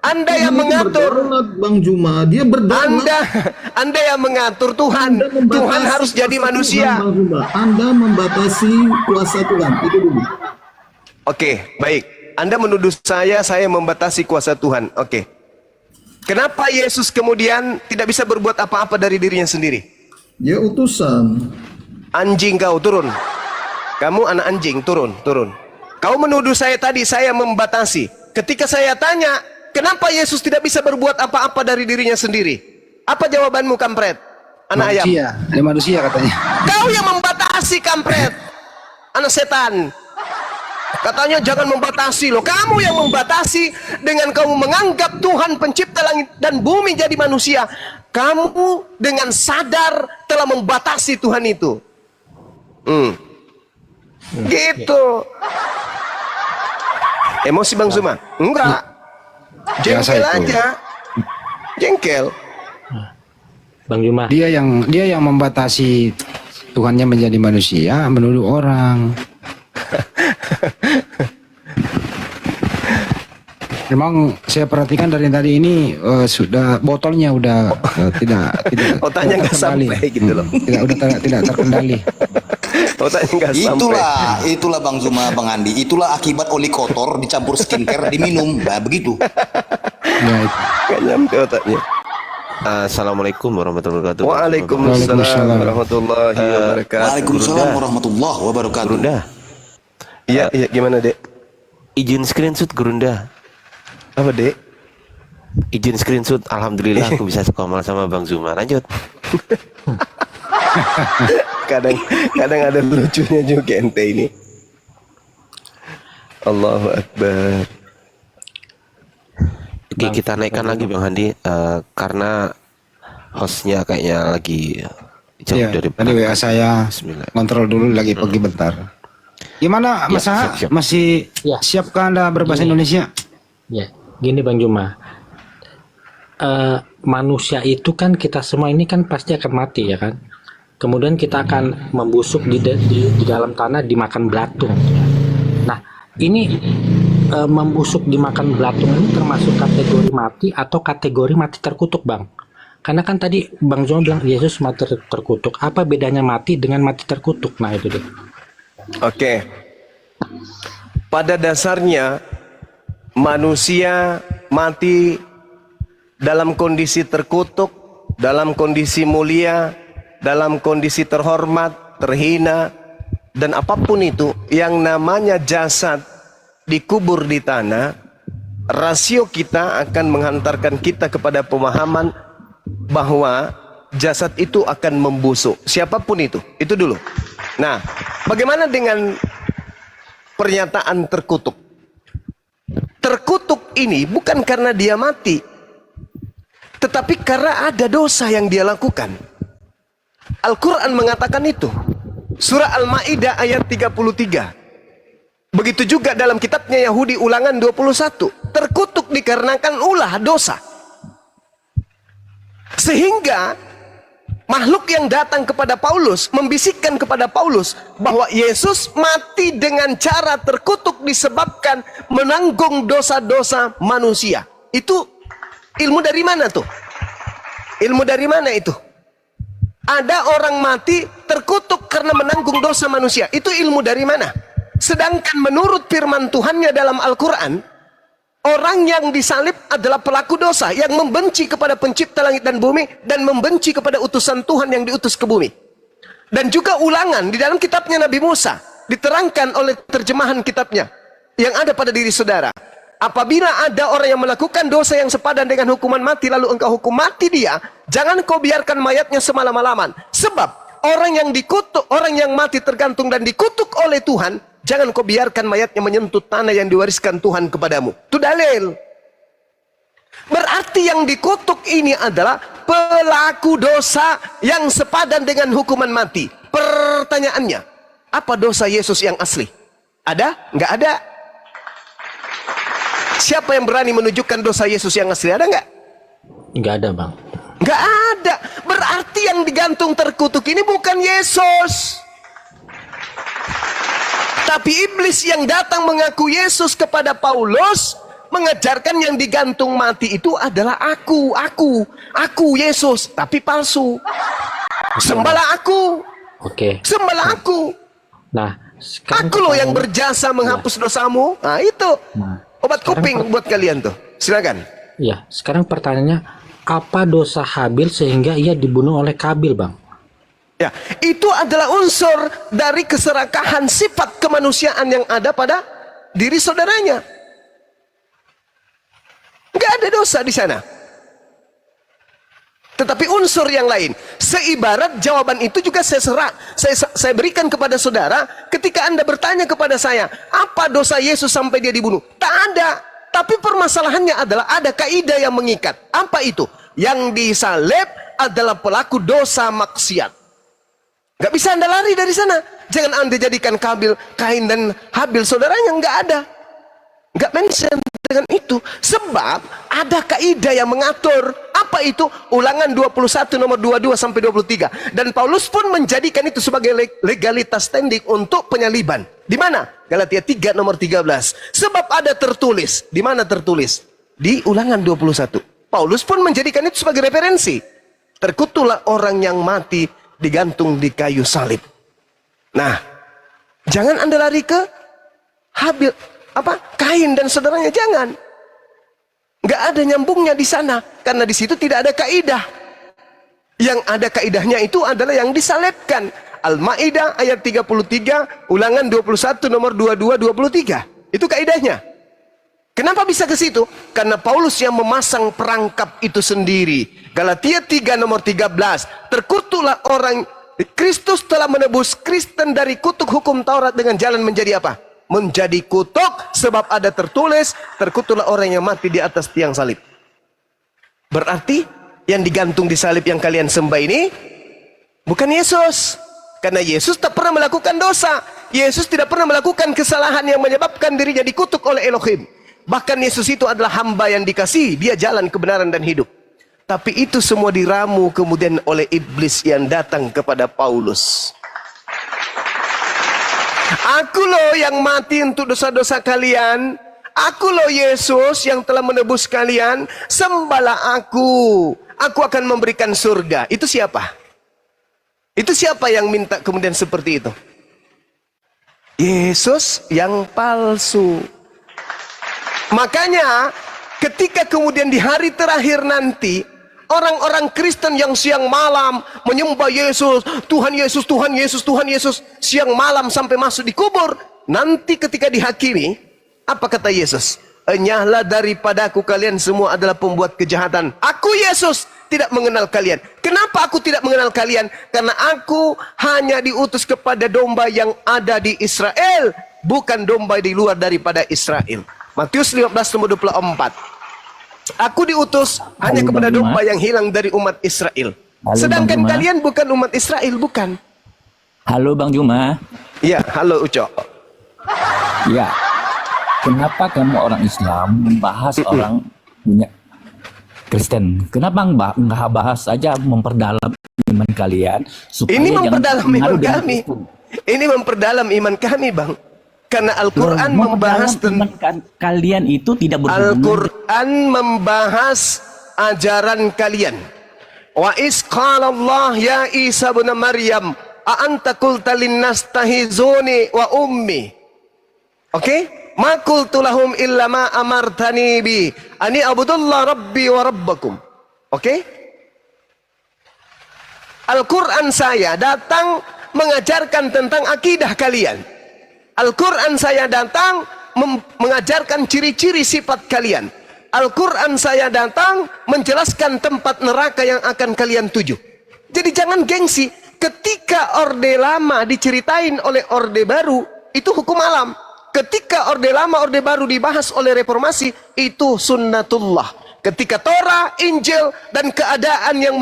Anda yang Tuhan itu mengatur. berdaulat, Bang Juma. Dia berdaulat. Anda yang mengatur Tuhan. Anda membatasi Tuhan harus jadi kuasa manusia. Tuhan, Bang Juma. Anda membatasi kuasa Tuhan. Itu dulu. Oke, baik. Anda menuduh saya membatasi kuasa Tuhan. Oke. Kenapa Yesus kemudian tidak bisa berbuat apa-apa dari dirinya sendiri? Dia utusan. Anjing kau, turun. Kamu anak anjing, turun. Kau menuduh saya tadi, saya membatasi. Ketika saya tanya, kenapa Yesus tidak bisa berbuat apa-apa dari dirinya sendiri? Apa jawabanmu, kampret? Anak ayam. Dia manusia katanya. Kau yang membatasi, kampret. Anak setan. Katanya jangan membatasi loh. Kamu yang membatasi dengan kamu menganggap Tuhan pencipta langit dan bumi jadi manusia. Kamu dengan sadar telah membatasi Tuhan itu. Gitu. Emosi Bang Zuma? Enggak. Jengkel aja. Jengkel. Bang Juma. Dia yang membatasi Tuhannya menjadi manusia, menuduh orang. Memang saya perhatikan dari tadi ini sudah botolnya udah tidak Otaknya nggak sampai gitu loh. Tidak terkendali. Otaknya nggak sampai. Itulah Bang Zuma, Bang Andi. Itulah akibat oli kotor dicampur skincare diminum. Nah, begitu. Ya, itu. Nggak nyampe otaknya. Assalamualaikum warahmatullahi wabarakatuh. Waalaikumsalam warahmatullahi wabarakatuh. Waalaikumsalam warahmatullahi wabarakatuh. Gurunda, Iya, gimana, Dek? izin screenshot Gurunda. Apa, Dek? Izin screenshot. Alhamdulillah aku bisa sekomal sama Bang Zuma. Lanjut. kadang ada lucunya juga ente ini. Allahu Akbar. Oke, kita naikkan lagi Bang Handi karena hostnya kayaknya lagi jauh Ya, dari tadi WA saya Bismillah. kontrol dulu lagi pergi bentar. Gimana Mas Aha? siap. Masih Ya. siapkah Anda berbahasa Indonesia? Ya, gini Bang Juma. Manusia itu kan kita semua ini kan pasti akan mati ya kan. Kemudian kita akan membusuk di dalam tanah dimakan belatung. Nah, ini membusuk dimakan belatung ini termasuk kategori mati atau kategori mati terkutuk, Bang? Karena kan tadi Bang Zuma bilang Yesus mati terkutuk. Apa bedanya mati dengan mati terkutuk? Nah, itu deh. Oke. Pada dasarnya manusia mati dalam kondisi terkutuk, dalam kondisi mulia, dalam kondisi terhormat, terhina, dan apapun itu yang namanya jasad dikubur di tanah, rasio kita akan menghantarkan kita kepada pemahaman bahwa jasad itu akan membusuk. Siapapun itu dulu. Nah, bagaimana dengan pernyataan terkutuk? Terkutuk ini bukan karena dia mati, tetapi karena ada dosa yang dia lakukan. Al-Quran mengatakan itu. Surah Al-Ma'idah ayat 33. Begitu juga dalam kitabnya Yahudi Ulangan 21. Terkutuk dikarenakan ulah dosa. Sehingga makhluk yang datang kepada Paulus membisikkan kepada Paulus bahwa Yesus mati dengan cara terkutuk disebabkan menanggung dosa-dosa manusia. Itu ilmu dari mana tuh? Ilmu dari mana itu? Ada orang mati terkutuk karena menanggung dosa manusia. Itu ilmu dari mana? Sedangkan menurut firman Tuhannya dalam Al-Quran, orang yang disalib adalah pelaku dosa yang membenci kepada pencipta langit dan bumi dan membenci kepada utusan Tuhan yang diutus ke bumi. Dan juga Ulangan di dalam kitabnya Nabi Musa diterangkan oleh terjemahan kitabnya yang ada pada diri saudara. Apabila ada orang yang melakukan dosa yang sepadan dengan hukuman mati lalu engkau hukum mati dia, jangan kau biarkan mayatnya semalam-malaman. Sebab orang yang dikutuk, orang yang mati tergantung dan dikutuk oleh Tuhan, jangan kau biarkan mayatnya menyentuh tanah yang diwariskan Tuhan kepadamu. Itu dalil. Berarti yang dikutuk ini adalah pelaku dosa yang sepadan dengan hukuman mati. Pertanyaannya, apa dosa Yesus yang asli? Ada? Nggak ada. Siapa yang berani menunjukkan dosa Yesus yang asli? Ada nggak? Nggak ada, Bang. Nggak ada. Berarti yang digantung terkutuk ini bukan Yesus, tapi iblis yang datang mengaku Yesus kepada Paulus, mengajarkan yang digantung mati itu adalah aku Yesus, tapi palsu. Sembahlah aku, Oke. sembahlah aku. Nah, sekarang Aku loh yang pertanyaannya- berjasa menghapus dosamu. Nah itu obat sekarang kuping buat kalian tuh. Silakan. Ya, sekarang pertanyaannya, apa dosa Habil sehingga ia dibunuh oleh Kabil, Bang? Ya, itu adalah unsur dari keserakahan sifat kemanusiaan yang ada pada diri saudaranya. Nggak ada dosa di sana. Tetapi unsur yang lain, seibarat jawaban itu juga saya berikan kepada saudara ketika Anda bertanya kepada saya, apa dosa Yesus sampai dia dibunuh? Tak ada. Tapi permasalahannya adalah ada kaidah yang mengikat. Apa itu? Yang disalib adalah pelaku dosa maksiat. Gak bisa Anda lari dari sana. Jangan Anda jadikan Kain dan Habil saudaranya, nggak ada. Nggak mention dengan itu. Sebab ada kaidah yang mengatur. Apa itu? Ulangan 21 nomor 22 sampai 23. Dan Paulus pun menjadikan itu sebagai legalitas standing untuk penyaliban. Di mana? Galatia 3 nomor 13. Sebab ada tertulis. Di mana tertulis? Di Ulangan 21. Paulus pun menjadikan itu sebagai referensi. Terkutuklah orang yang mati digantung di kayu salib. Nah, jangan Anda lari ke Kain dan saudaranya, jangan. Nggak ada nyambungnya di sana, karena di situ tidak ada kaidah. Yang ada kaidahnya itu adalah yang disalibkan. Al-Maidah ayat 33, Ulangan 21 nomor 22 23. Itu kaidahnya. Kenapa bisa ke situ? Karena Paulus yang memasang perangkap itu sendiri. Galatia 3 nomor 13, terkutuklah orang, Kristus telah menebus Kristen dari kutuk hukum Taurat dengan jalan menjadi apa? Menjadi kutuk, sebab ada tertulis, terkutuklah orang yang mati di atas tiang salib. Berarti yang digantung di salib yang kalian sembah ini bukan Yesus. Karena Yesus tak pernah melakukan dosa. Yesus tidak pernah melakukan kesalahan yang menyebabkan dirinya dikutuk oleh Elohim. Bahkan Yesus itu adalah hamba yang dikasihi. Dia jalan kebenaran dan hidup. Tapi itu semua diramu kemudian oleh iblis yang datang kepada Paulus. Aku loh yang mati untuk dosa-dosa kalian. Aku loh Yesus yang telah menebus kalian. Sembahlah aku. Aku akan memberikan surga. Itu siapa? Itu siapa yang minta kemudian seperti itu? Yesus yang palsu. Makanya ketika kemudian di hari terakhir nanti, orang-orang Kristen yang siang malam menyembah Yesus, Tuhan Yesus, Tuhan Yesus, Tuhan Yesus, siang malam sampai masuk di kubur, nanti ketika dihakimi, apa kata Yesus? Enyahlah daripadaku kalian semua adalah pembuat kejahatan. Aku Yesus tidak mengenal kalian. Kenapa aku tidak mengenal kalian? Karena aku hanya diutus kepada domba yang ada di Israel, bukan domba di luar daripada Israel. Matius 15 nomor 24. Aku diutus hanya kepada domba yang hilang dari umat Israel. Sedangkan kalian bukan umat Israel, bukan. Halo Bang Juma. Ya, halo Uco. Ya. Kenapa kamu orang Islam membahas orang punya Kristen? Kenapa nggak bahas saja memperdalam iman kalian? Supaya Ini memperdalam iman pengaruh dengan kami. Kristen. Ini memperdalam iman kami, Bang. Karena Al-Quran membahas iman kalian itu tidak berhubungan. Al-Quran membahas ajaran kalian. Wa is qala Allah ya Isa bin Maryam a anta qulta linnas tahizuni wa ummi. Oke? Ma qultu lahum illa ma amartani bi ani abudullah rabbi wa rabbakum. Oke? Al-Quran saya datang mengajarkan tentang akidah kalian. Al-Quran saya datang mengajarkan ciri-ciri sifat kalian. Al-Quran saya datang menjelaskan tempat neraka yang akan kalian tuju. Jadi jangan gengsi. Ketika Orde Lama diceritain oleh Orde Baru, itu hukum alam. Ketika Orde Lama, Orde Baru dibahas oleh Reformasi, itu sunnatullah. Ketika Torah, Injil, dan keadaan yang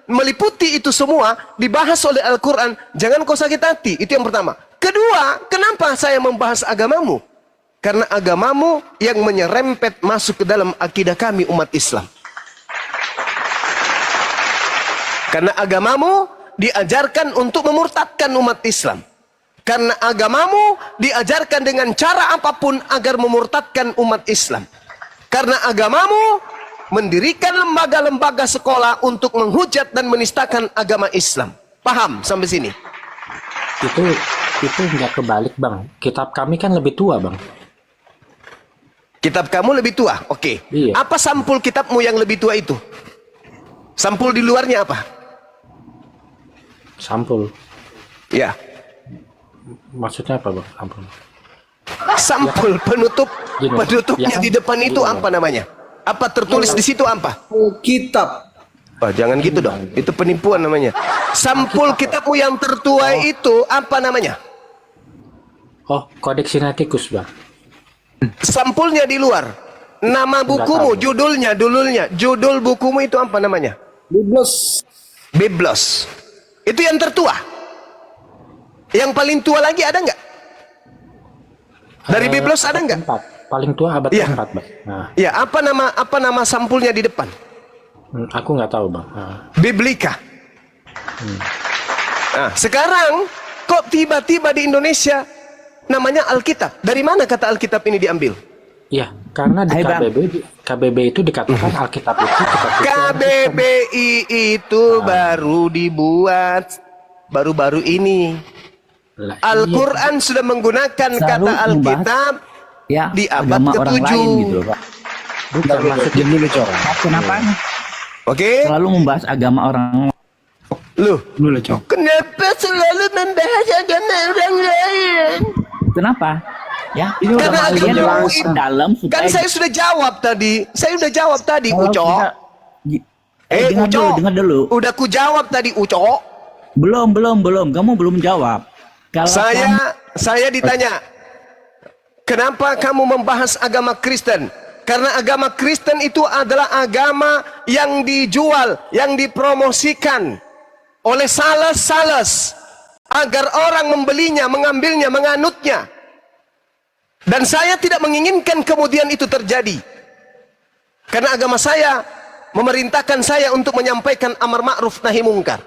meliputi itu semua dibahas oleh Al-Quran, jangan kau sakit hati. Itu yang pertama. Kedua, kenapa saya membahas agamamu? Karena agamamu yang menyerempet masuk ke dalam akidah kami umat Islam. Karena agamamu diajarkan untuk memurtadkan umat Islam. Karena agamamu diajarkan dengan cara apapun agar memurtadkan umat Islam. Karena agamamu mendirikan lembaga-lembaga sekolah untuk menghujat dan menistakan agama Islam. Paham sampai sini? Itu nggak kebalik, Bang. Kitab kami kan lebih tua, Bang. Kitab kamu lebih tua, oke. Iya. Apa sampul kitabmu yang lebih tua itu? Sampul di luarnya apa? Sampul. Ya, Maksudnya apa, Bang? Sampul. sampul penutup Gini, penutupnya ya kan? di depan itu Gini, apa namanya? Apa tertulis di situ apa? Kitab. Oh, jangan gitu dong. Itu penipuan namanya. Sampul kitabmu yang tertua itu apa namanya? Oh, Codex Sinaiticus, Bang. Sampulnya di luar. Nama bukumu, tahu. judul bukumu itu apa namanya? Biblos. Biblos. Itu yang tertua. Yang paling tua lagi ada nggak? Dari Biblos ada nggak? 4. Paling tua abad Iya. keempat, Bang. Nah, Ya, apa nama sampulnya di depan? aku nggak tahu, Bang. Nah, Biblika. Nah, sekarang kok tiba-tiba di Indonesia namanya Alkitab? Dari mana kata Alkitab ini diambil? iya, karena di Hai, Bang. KBB itu dikatakan Alkitab itu kitab suci. KBBI itu baru dibuat baru-baru ini. Lah, Al-Quran sudah menggunakan Selalu kata membahas Alkitab Ya, di abad agama orang ke-7. lain gitu loh, Pak. bukan maksudnya Jadi dulu Cok. Kenapa Oke? selalu membahas agama orang Loh, Dulu Cok. kenapa selalu membahas agama orang lain? Kenapa? Ya, ini Karena udah kalian agamamu masuk itu- dalam supaya Kan saya sudah jawab tadi. Saya sudah jawab tadi, kalau Uco. kita- dengar Uco. dulu, dengar dulu. Udah ku jawab tadi, Uco. Belum. Kamu belum jawab. Kalau Saya ditanya, kenapa kamu membahas agama Kristen? Karena agama Kristen itu adalah agama yang dijual, yang dipromosikan oleh sales-sales agar orang membelinya, mengambilnya, menganutnya. Dan saya tidak menginginkan kemudian itu terjadi. Karena agama saya memerintahkan saya untuk menyampaikan amar ma'ruf nahi mungkar.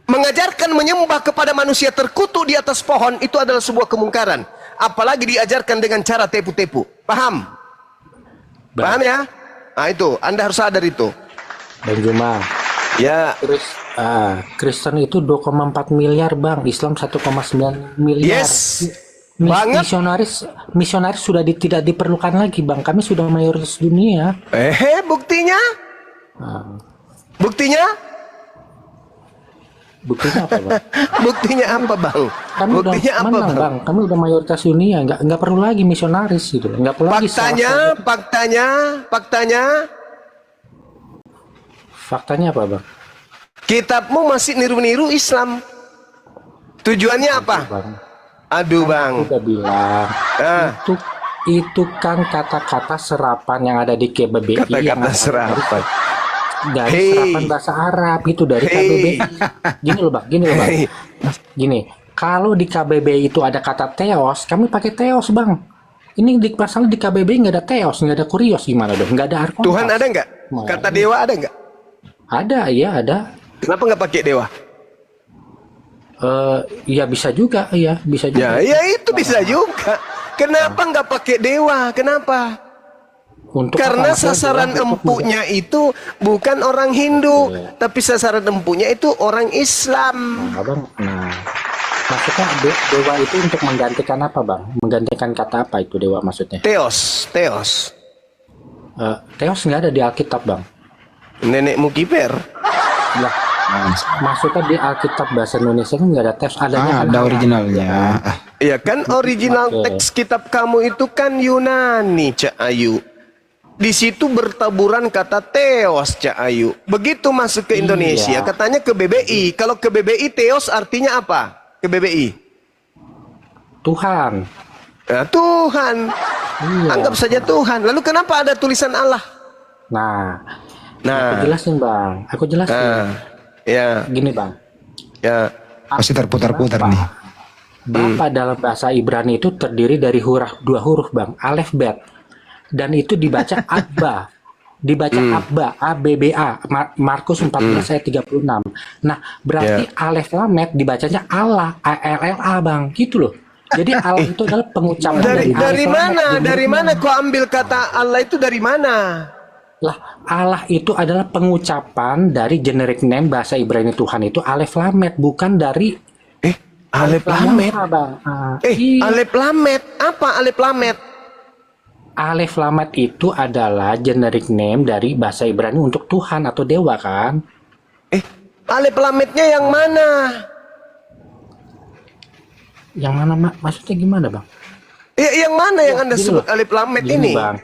Mengajarkan menyembah kepada manusia terkutuk di atas pohon itu adalah sebuah kemungkaran. Apalagi diajarkan dengan cara tepu-tepu. Paham? Paham ya? Nah itu, Anda harus sadar itu. Bang Juma. Ya, Kristen itu 2,4 miliar, Bang. Islam 1,9 miliar. yes. Banget. Misionaris sudah tidak diperlukan lagi, Bang. Kami sudah mayoritas dunia. Buktinya? Buktinya? Buktinya apa, Bang? Buktinya apa, Bang? Kami udah Buktinya apa, menang, Bang? Bang. Kami udah mayoritas dunia, nggak perlu lagi misionaris gitu. Nggak perlu lagi faktanya apa, Bang? Kitabmu masih niru-niru Islam. Tujuannya apa? Bang, Aduh, Bang. udah bilang Ah, itu kan kata-kata serapan yang ada di KBBI yang kata-kata serapan. dari Hey. serapan bahasa Arab itu dari Hey. KBBI. Gini loh, Bang. Hey. Gini, kalau di KBBI itu ada kata teos, kami pakai teos, Bang. Ini di pasal di KBBI nggak ada teos, nggak ada kurios, gimana dong? Nggak ada arkontas. Tuhan ada nggak? Kata dewa ada nggak? Ada, iya ada. Kenapa nggak pakai dewa? Ya bisa juga, iya bisa Ya, juga. ya itu bisa juga. Kenapa nggak pakai dewa? Kenapa? Untuk Karena apa? sasaran Untuk empuknya itu bukan orang Hindu, tapi sasaran empuknya itu orang Islam. Nah, Bang. Nah, maksudnya dewa itu untuk menggantikan apa, Bang? Menggantikan kata apa itu dewa maksudnya? Teos. Teos nggak ada di Alkitab, Bang. Nenekmu kiper. Lah, maksudnya di Alkitab bahasa Indonesia kan nggak ada teos, adanya kan Ada Allah. originalnya. Ya kan original Oke. teks kitab kamu itu kan Yunani, Cak Ayu. Di situ bertaburan kata teos, Cak Ayu. Begitu masuk ke Indonesia, Iya. katanya ke BBI. Kalau ke BBI teos artinya apa? Ke BBI. Tuhan. Nah, Tuhan. Iya. Anggap saja Tuhan. Lalu kenapa ada tulisan Allah? Nah, aku Nah, jelasin, Bang. Aku jelasin. ya, Gini, Bang. ya. Pasti terputar-putar nih. Bapak dalam bahasa Ibrani itu terdiri dari dua huruf, Bang. Alef bet. Dan itu dibaca Abba. Dibaca Abba, A-B-B-A. Markus 14 ayat 36. Nah, berarti Alef Lamet dibacanya Allah, A-L-L-A, Bang. Gitu loh. Jadi Allah itu adalah pengucapan Dari Alif Lam mana? Mem. Dari mana kau ambil kata Allah itu dari mana? Lah, Allah itu adalah pengucapan dari generic name bahasa Ibrani Tuhan itu Alef Lamet, bukan dari Alif Lamet. Lam, Bang. Iya. Alif Lamet. Apa Alif Lamet? Alef Lamet itu adalah generic name dari bahasa Ibrani untuk Tuhan atau dewa kan? Alif Lametnya yang mana? Yang mana maksudnya gimana, Bang? Yang mana yang Anda Gini sebut loh. Alif Lamet Gini, ini? Bang.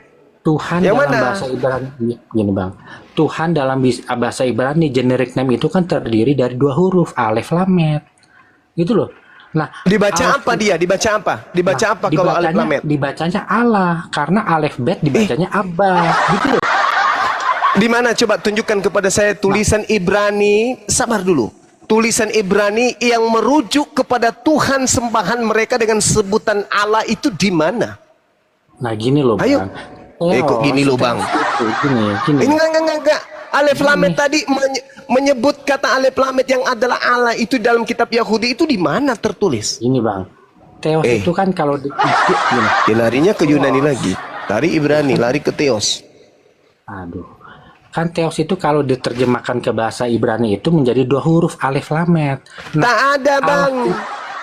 Tuhan Yang dalam mana? bahasa Ibrani gini, Bang. Tuhan dalam bahasa Ibrani generic name itu kan terdiri dari 2 huruf Alef Lamet. Gitu loh. Nah, Dibaca Alef- apa dia? Dibaca apa? Dibaca apa kalau Alif Lamet? Dibacanya Allah karena Alef Bet dibacanya Abba. Gitu loh. Di mana? Coba tunjukkan kepada saya tulisan Ibrani. Sabar dulu. Tulisan Ibrani yang merujuk kepada Tuhan sembahan mereka dengan sebutan Allah itu di mana? Nah, gini loh, Ayo. Bang. Kok gini loh, Bang? Gini. Enggak. Alif Lamet tadi menyebut kata Alif Lamet yang adalah Allah itu dalam kitab Yahudi itu di mana tertulis? Gini, Bang. Teos itu kan kalau gini. Ya, larinya ke Yunani lagi. Lari Ibrani, lari ke Theos. Aduh. Kan Teos itu kalau diterjemahkan ke bahasa Ibrani itu menjadi 2 huruf Alef Lamet. Nah, Tak ada, Bang.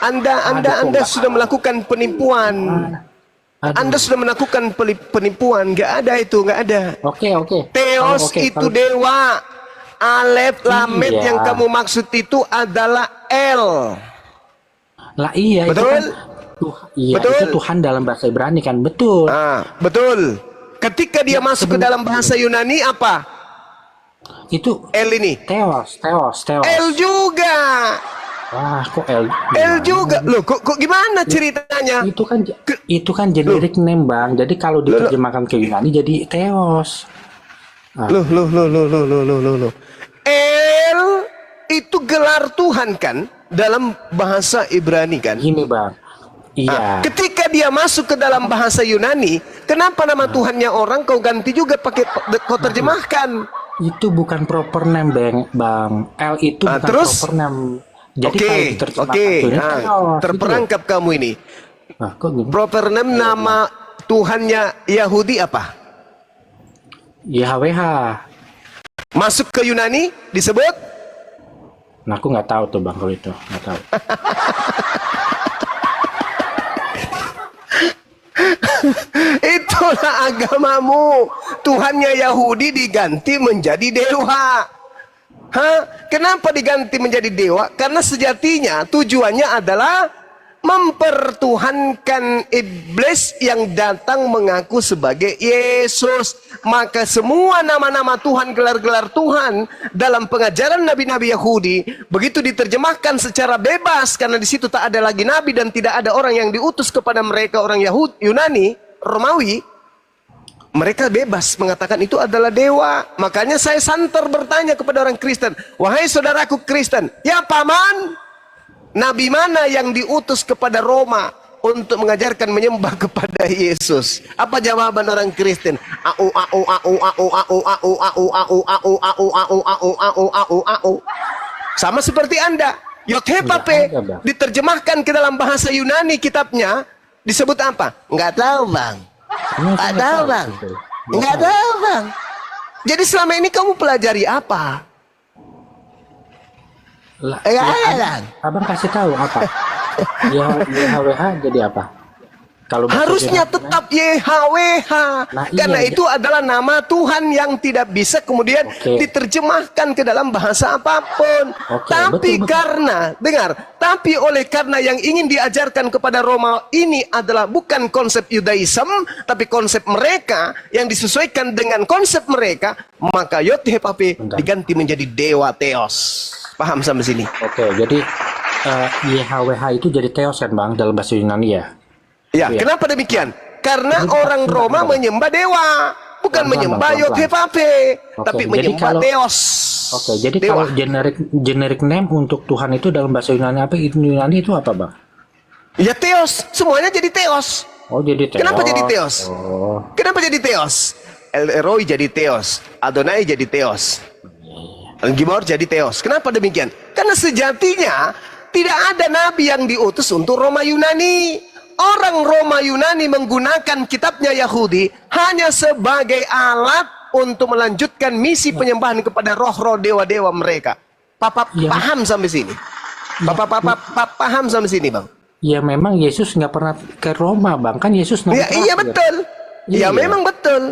Anda Aduh, sudah melakukan penipuan. aduh. Anda sudah melakukan penipuan. Nggak ada itu, nggak ada. Oke. Theos Oke, itu kalau- dewa. Alef Lamet Iya. yang kamu maksud itu adalah El. Lah iya Betul? itu kan Betul? itu Tuhan dalam bahasa Ibrani kan, betul. Betul. Ketika dia masuk ke dalam bahasa Yunani apa? Itu El ini. Theos. El juga. Wah, kok El? El juga. Loh, kok gimana ceritanya? Itu kan generic name, Bang. Jadi kalau diterjemahkan ke Yunani jadi Theos. Loh. El itu gelar Tuhan kan dalam bahasa Ibrani kan? Gini, Bang. Iya. Ketika dia masuk ke dalam bahasa Yunani, kenapa nama Tuhannya orang kau ganti juga pakai kau terjemahkan? Itu bukan proper name, Bang. L itu bukan terus? proper name. Jadi Oke. kalau diterjemahkan ke Yunani, Theos, Terperangkap kamu ini. gitu. Nah, kok gini? Proper name nama Tuhannya Yahudi apa? YHWH. Masuk ke Yunani disebut Nah, aku nggak tahu tuh, Bang, kalau itu. Nggak tahu. itulah agamamu. Tuhannya Yahudi diganti menjadi dewa. Kenapa diganti menjadi dewa? Karena sejatinya tujuannya adalah mempertuhankan iblis yang datang mengaku sebagai Yesus. Maka semua nama-nama Tuhan, gelar-gelar Tuhan dalam pengajaran nabi-nabi Yahudi begitu diterjemahkan secara bebas, karena di situ tak ada lagi nabi dan tidak ada orang yang diutus kepada mereka, orang Yahudi, Yunani, Romawi. Mereka bebas mengatakan itu adalah dewa. Makanya saya santer bertanya kepada orang Kristen, wahai saudaraku Kristen, ya paman, nabi mana yang diutus kepada Roma untuk mengajarkan menyembah kepada Yesus? Apa jawaban orang Kristen? Sama seperti Anda. Yothepape diterjemahkan ke dalam bahasa Yunani kitabnya disebut apa? Nggak tahu, Bang. Nggak tahu, Bang. Nggak tahu, Bang. Jadi selama ini kamu pelajari apa? Lah, Abang kasih tahu apa? YHWH jadi apa? Kalau harusnya tetap YHWH. Nah, Karena iya. itu adalah nama Tuhan yang tidak bisa kemudian diterjemahkan ke dalam bahasa apapun. Tapi betul. karena, dengar, tapi oleh karena yang ingin diajarkan kepada Roma ini adalah bukan konsep Yudaism, tapi konsep mereka yang disesuaikan dengan konsep mereka, maka Yothepape diganti menjadi dewa Theos. Paham sampai sini? Oke, jadi YHWH itu jadi Theos kan, Bang, dalam bahasa Yunani ya? Ya, Iya. kenapa demikian? Karena orang Roma menyembah dewa, bukan menyembah Yothepape, tapi menyembah Theos. Oke, jadi Dewa. kalau generic name untuk Tuhan itu dalam bahasa Yunani apa? Yunani itu apa, Bang? Ya Theos, semuanya jadi Theos. Oh, jadi Theos. Kenapa jadi Theos? Oh, Kenapa jadi Theos? El Elroy jadi Theos, Adonai jadi Theos, Gibor jadi Theos. Kenapa demikian? Karena sejatinya tidak ada nabi yang diutus untuk Roma Yunani. orang Roma Yunani menggunakan kitabnya Yahudi hanya sebagai alat untuk melanjutkan misi penyembahan kepada roh-roh dewa-dewa mereka. Papa Ya. paham sampai sini? Papa paham sampai sini, Bang? Ya memang Yesus nggak pernah ke Roma, Bang. Kan Yesus nabi Ya, iya terakhir. betul. Ya Iya. memang betul.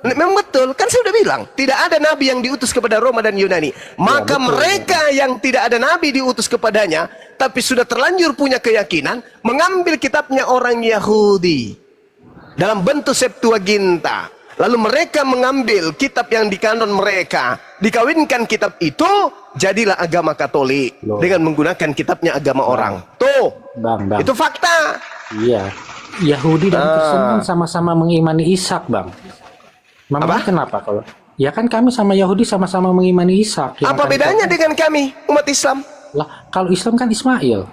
Memang betul. Kan saya udah bilang, tidak ada nabi yang diutus kepada Roma dan Yunani. Maka betul. mereka yang tidak ada nabi diutus kepadanya, tapi sudah terlanjur punya keyakinan, mengambil kitabnya orang Yahudi dalam bentuk Septuaginta. Lalu mereka mengambil kitab yang di kanon mereka, dikawinkan kitab itu, jadilah agama Katolik Loh. dengan menggunakan kitabnya agama orang. Tuh, Bang. itu fakta. Iya. Yahudi dan Kristen kan sama-sama mengimani Ishak, Bang. Memang Apa? kenapa kalau? Ya kan kami sama Yahudi sama-sama mengimani Ishak. yang Apa akan bedanya datang. dengan kami, umat Islam? Lah, kalau Islam kan Ismail.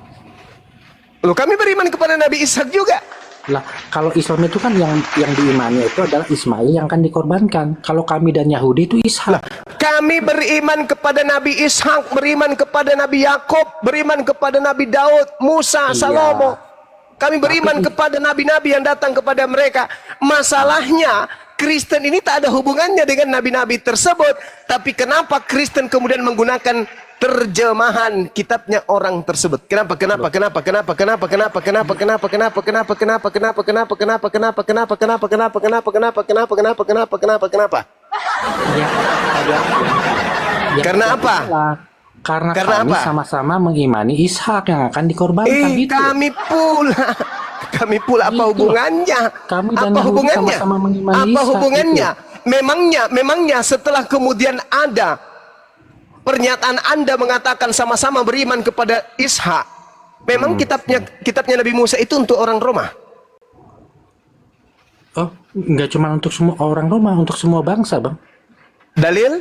Loh, kami beriman kepada Nabi Ishak juga. Lah, kalau Islam itu kan yang diimani itu adalah Ismail yang akan dikorbankan. Kalau kami dan Yahudi itu Ishak. Kami beriman kepada Nabi Ishak, beriman kepada Nabi Yakub, beriman kepada Nabi Daud, Musa, Iya. Salomo. Kami beriman kepada nabi-nabi yang datang kepada mereka. Masalahnya, Kristen ini tak ada hubungannya dengan nabi-nabi tersebut. Tapi kenapa Kristen kemudian menggunakan terjemahan kitabnya orang tersebut? Kenapa? Ya, Karena apa? Lah, karena Karena kami apa? sama-sama mengimani Ishak yang akan dikorbankan itu. Kami pula apa Itu. hubungannya? Kami dan Apa Yahudi hubungannya? sama-sama mengimani Apa Ishak, hubungannya? Memangnya setelah kemudian ada pernyataan Anda mengatakan sama-sama beriman kepada Ishak, memang kitabnya Nabi Musa itu untuk orang Roma? Oh, nggak cuma untuk semua orang Roma, untuk semua bangsa, Bang. Dalil?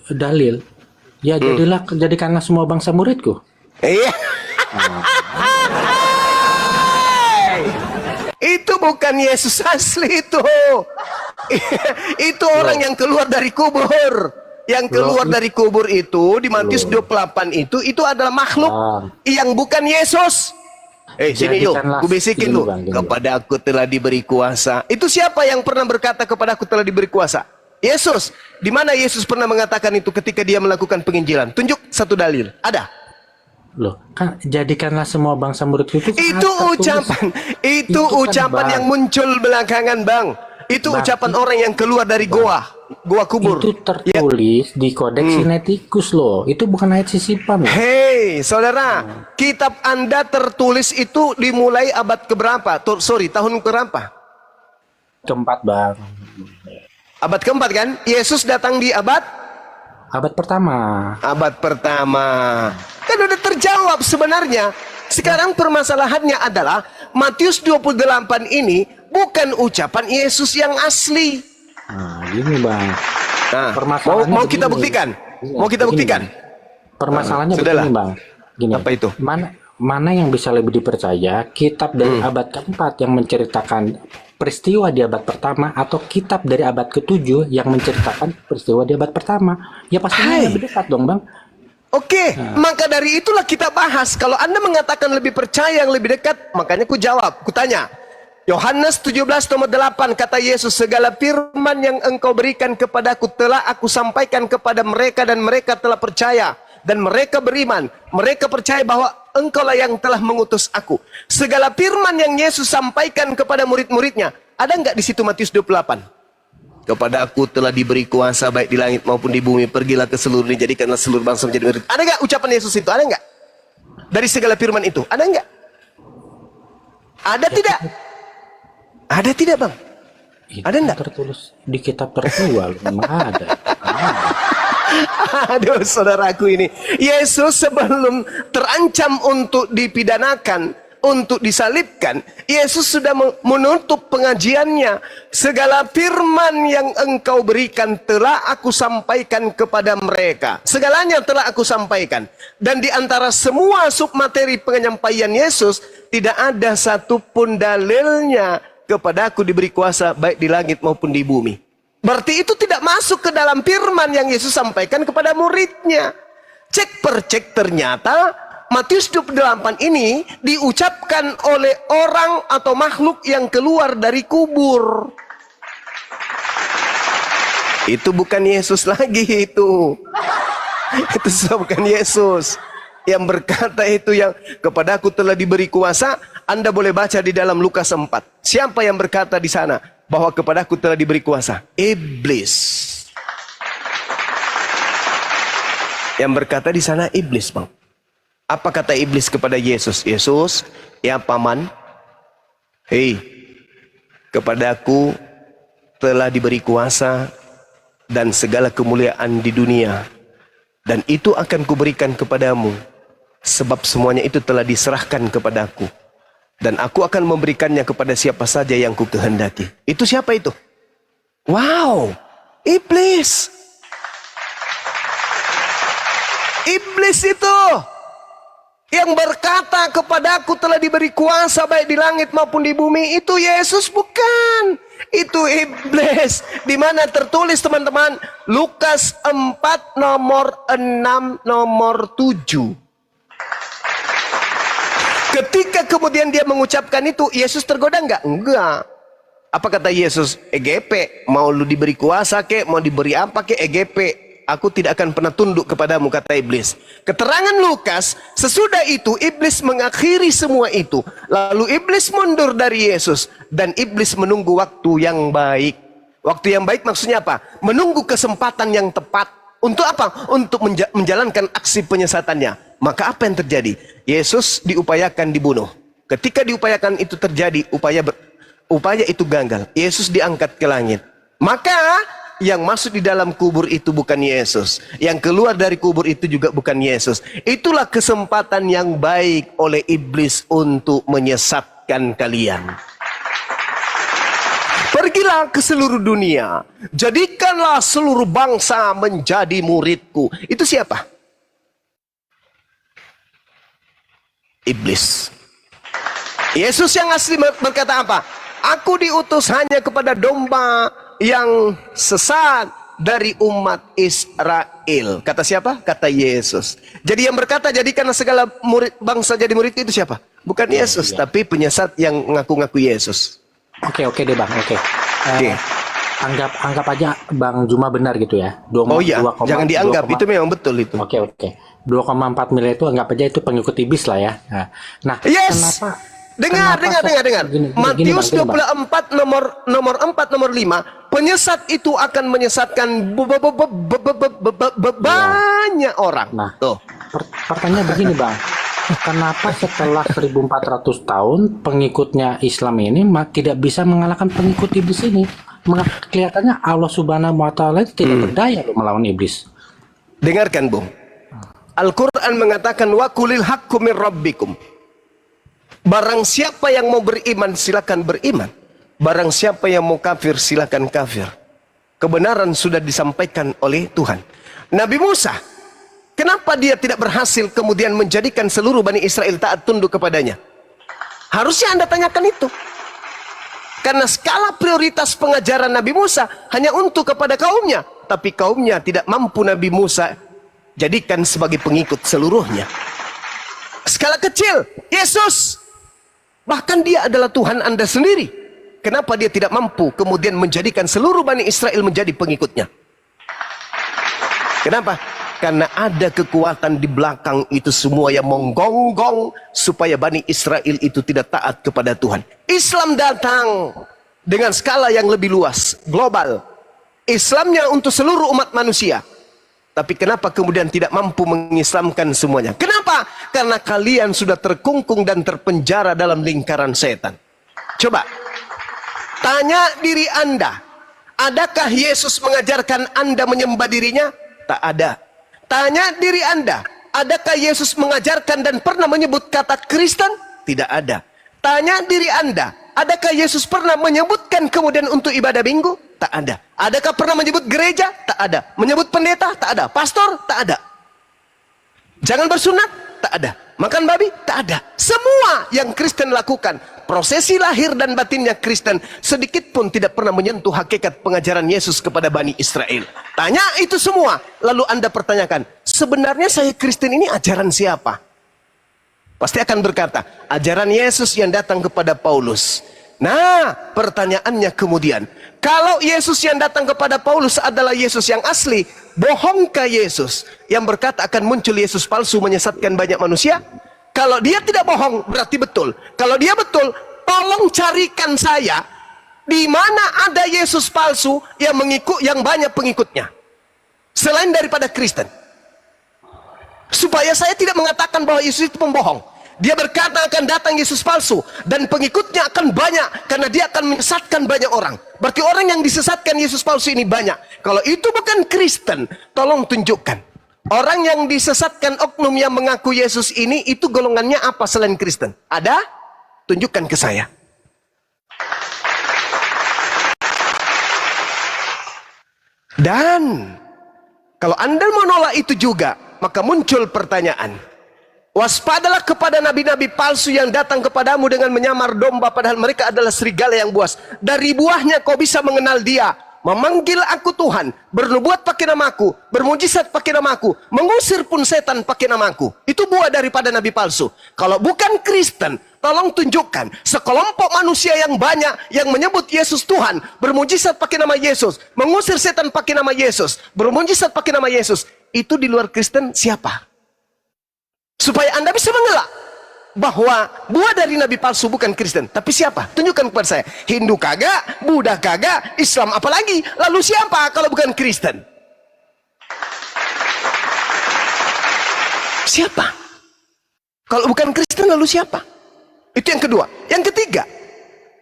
Dalil. Ya, jadikanlah semua bangsa muridku. Iya. Itu bukan Yesus asli itu. Itu orang yang keluar dari kubur. Yang keluar dari kubur itu di Matius 28 itu adalah makhluk yang bukan Yesus. Sini yuk, Jadikanlah- ku bisikin gini, lu. Bang, gini, Kepada aku telah diberi kuasa. Itu siapa yang pernah berkata kepada aku telah diberi kuasa? Yesus. Di mana Yesus pernah mengatakan itu ketika dia melakukan penginjilan? Tunjuk satu dalil. Ada. Loh, kan jadikanlah semua bangsa muridku itu. Itu ucapan, itu kan, ucapan Bang. yang muncul belakangan, Bang. Itu Bang, ucapan orang yang keluar dari goa kubur. Itu tertulis di Kodeks Sinaiticus loh. Itu bukan ayat sisipan loh. Hei, saudara, kitab Anda tertulis itu dimulai abad keberapa? Tahun keberapa? Keempat, Bang. Abad keempat kan? Yesus datang di abad Pertama. abad pertama. Kan udah terjawab sebenarnya. Sekarang permasalahannya adalah Matius 28 ini bukan ucapan Yesus yang asli. Nah, gini, Bang. Nah, Permasalahannya mau kita begini. buktikan? Iya, Mau kita begini, buktikan? Bang. Permasalahannya Sudahlah. begini, Bang. Gini. Apa itu? Mana yang bisa lebih dipercaya? Kitab dari abad keempat yang menceritakan peristiwa di abad pertama atau kitab dari abad ke-7 yang menceritakan peristiwa di abad pertama? Ya pastinya Hai. lebih dekat dong, Bang. Oke, maka dari itulah kita bahas. Kalau Anda mengatakan lebih percaya yang lebih dekat, makanya ku jawab, ku tanya. Yohanes 17:8 kata Yesus, segala firman yang engkau berikan kepadaku telah aku sampaikan kepada mereka dan mereka telah percaya dan mereka beriman. Mereka percaya bahwa engkaulah yang telah mengutus aku. Segala firman yang Yesus sampaikan kepada murid-muridnya, ada nggak di situ Matius 28? Kepada aku telah diberi kuasa baik di langit maupun di bumi. Pergilah ke seluruh dunia, jadikanlah seluruh bangsa menjadi murid. Ada nggak ucapan Yesus itu? Ada nggak? Dari segala firman itu? Ada nggak? Ada tidak? Ada tidak, Bang? Itu Ada nggak? tertulis di kitab tertua loh, memang ada. Aduh, saudaraku ini. Yesus sebelum terancam untuk dipidanakan, untuk disalibkan, Yesus sudah menutup pengajiannya. Segala firman yang engkau berikan telah aku sampaikan kepada mereka. Segalanya telah aku sampaikan. Dan di antara semua submateri penyampaian Yesus, tidak ada satupun dalilnya kepada aku diberi kuasa baik di langit maupun di bumi. Berarti itu tidak masuk ke dalam firman yang Yesus sampaikan kepada muridnya. Cek per cek ternyata Matius 28 ini diucapkan oleh orang atau makhluk yang keluar dari kubur. Itu bukan Yesus lagi itu. Itu bukan Yesus. Yang berkata itu yang kepadaku telah diberi kuasa. Anda boleh baca di dalam Lukas 4. Siapa yang berkata di sana bahwa kepadaku telah diberi kuasa? Iblis. Yang berkata di sana iblis, Bang. Apa kata iblis kepada Yesus? Yesus, ya paman, hei, kepadaku telah diberi kuasa dan segala kemuliaan di dunia. Dan itu akan kuberikan kepadamu. Sebab semuanya itu telah diserahkan kepadaku. Dan aku akan memberikannya kepada siapa saja yang ku kehendaki. Itu siapa itu? Wow, iblis. Iblis itu yang berkata kepadaku telah diberi kuasa baik di langit maupun di bumi. Itu Yesus bukan. Itu iblis. Di mana tertulis teman-teman? Lukas 4 nomor 6 nomor 7. Ketika kemudian dia mengucapkan itu, Yesus tergoda enggak? Enggak. Apa kata Yesus? EGP, mau lu diberi kuasa kek, mau diberi apa kek, EGP. Aku tidak akan pernah tunduk kepadamu, kata iblis. Keterangan Lukas, sesudah itu iblis mengakhiri semua itu. Lalu iblis mundur dari Yesus. Dan iblis menunggu waktu yang baik. Waktu yang baik maksudnya apa? Menunggu kesempatan yang tepat. Untuk apa? Untuk menjalankan aksi penyesatannya. Maka apa yang terjadi? Yesus diupayakan dibunuh. Ketika diupayakan itu terjadi, upaya itu gagal. Yesus diangkat ke langit. Maka yang masuk di dalam kubur itu bukan Yesus. Yang keluar dari kubur itu juga bukan Yesus. Itulah kesempatan yang baik oleh iblis untuk menyesatkan kalian. Pergilah ke seluruh dunia. Jadikanlah seluruh bangsa menjadi muridku. Itu siapa? Iblis. Yesus yang asli berkata apa? Aku diutus hanya kepada domba yang sesat dari umat Israel. Kata siapa? Kata Yesus. Jadi yang berkata jadikanlah segala murid bangsa jadi murid itu siapa? Bukan Yesus, tapi penyesat yang ngaku-ngaku Yesus. Oke deh Bang, oke. Oke. Anggap aja Bang Juma benar gitu ya. Oh iya, jangan dianggap, itu memang betul itu. Oke. 2,4 miliar itu anggap aja itu pengikut iblis lah ya. Nah, yes. Kenapa? Dengar. Gini, Matius Bang, 24 nomor 4 nomor 5. Penyesat itu akan menyesatkan banyak orang. Nah, tuh. Pertanyaan begini Bang. Kenapa setelah 1400 tahun pengikutnya Islam ini tidak bisa mengalahkan pengikut iblis ini? Kelihatannya Allah Subhanahu wa taala tidak berdaya loh melawan iblis. Dengarkan, Bung. Al-Quran mengatakan wa kulil haqqu min rabbikum. Barang siapa yang mau beriman silakan beriman. Barang siapa yang mau kafir silakan kafir. Kebenaran sudah disampaikan oleh Tuhan. Nabi Musa, kenapa dia tidak berhasil kemudian menjadikan seluruh Bani Israel taat tunduk kepadanya? Harusnya Anda tanyakan itu. Karena skala prioritas pengajaran Nabi Musa hanya untuk kepada kaumnya. Tapi kaumnya tidak mampu Nabi Musa jadikan sebagai pengikut seluruhnya. Skala kecil, Yesus. Bahkan dia adalah Tuhan Anda sendiri. Kenapa dia tidak mampu kemudian menjadikan seluruh Bani Israel menjadi pengikutnya? Kenapa? Karena ada kekuatan di belakang itu semua yang menggonggong supaya Bani Israel itu tidak taat kepada Tuhan. Islam datang dengan skala yang lebih luas, global. Islamnya untuk seluruh umat manusia. Tapi kenapa kemudian tidak mampu mengislamkan semuanya? Kenapa? Karena kalian sudah terkungkung dan terpenjara dalam lingkaran setan. Coba tanya diri Anda, adakah Yesus mengajarkan Anda menyembah dirinya? Tak ada. Tanya diri Anda, adakah Yesus mengajarkan dan pernah menyebut kata Kristen? Tidak ada. Tanya diri Anda, adakah Yesus pernah menyebutkan kemudian untuk ibadah minggu? Tak ada. Adakah pernah menyebut gereja? Tak ada. Menyebut pendeta? Tak ada. Pastor? Tak ada. Jangan bersunat? Tak ada. Makan babi? Tak ada. Semua yang Kristen lakukan, prosesi lahir dan batinnya Kristen, sedikit pun tidak pernah menyentuh hakikat pengajaran Yesus kepada Bani Israel. Tanya itu semua, lalu Anda pertanyakan, sebenarnya saya Kristen ini ajaran siapa? Pasti akan berkata, ajaran Yesus yang datang kepada Paulus. Nah, pertanyaannya kemudian, kalau Yesus yang datang kepada Paulus adalah Yesus yang asli, bohongkah Yesus yang berkata akan muncul Yesus palsu menyesatkan banyak manusia? Kalau dia tidak bohong, berarti betul. Kalau dia betul, tolong carikan saya di mana ada Yesus palsu yang banyak pengikutnya selain daripada Kristen, supaya saya tidak mengatakan bahwa Yesus itu pembohong. Dia berkata akan datang Yesus palsu dan pengikutnya akan banyak karena dia akan menyesatkan banyak orang. Berarti orang yang disesatkan Yesus palsu ini banyak. Kalau itu bukan Kristen, tolong tunjukkan. Orang yang disesatkan oknum yang mengaku Yesus ini, itu golongannya apa selain Kristen? Ada? Tunjukkan ke saya. Dan kalau Anda menolak itu juga, maka muncul pertanyaan. Waspadalah kepada nabi-nabi palsu yang datang kepadamu dengan menyamar domba, padahal mereka adalah serigala yang buas. Dari buahnya kau bisa mengenal dia. Memanggil aku Tuhan, bernubuat pakai namaku, bermujizat pakai namaku, mengusir pun setan pakai namaku. Itu buah daripada nabi palsu. Kalau bukan Kristen, tolong tunjukkan sekelompok manusia yang banyak yang menyebut Yesus Tuhan, bermujizat pakai nama Yesus, mengusir setan pakai nama Yesus, bermujizat pakai nama Yesus. Itu di luar Kristen siapa? Supaya Anda bisa mengelak bahwa buah dari nabi palsu bukan Kristen. Tapi siapa? Tunjukkan kepada saya. Hindu kagak, Buddha kagak, Islam apalagi. Lalu siapa kalau bukan Kristen? Siapa? Kalau bukan Kristen lalu siapa? Itu yang kedua. Yang ketiga,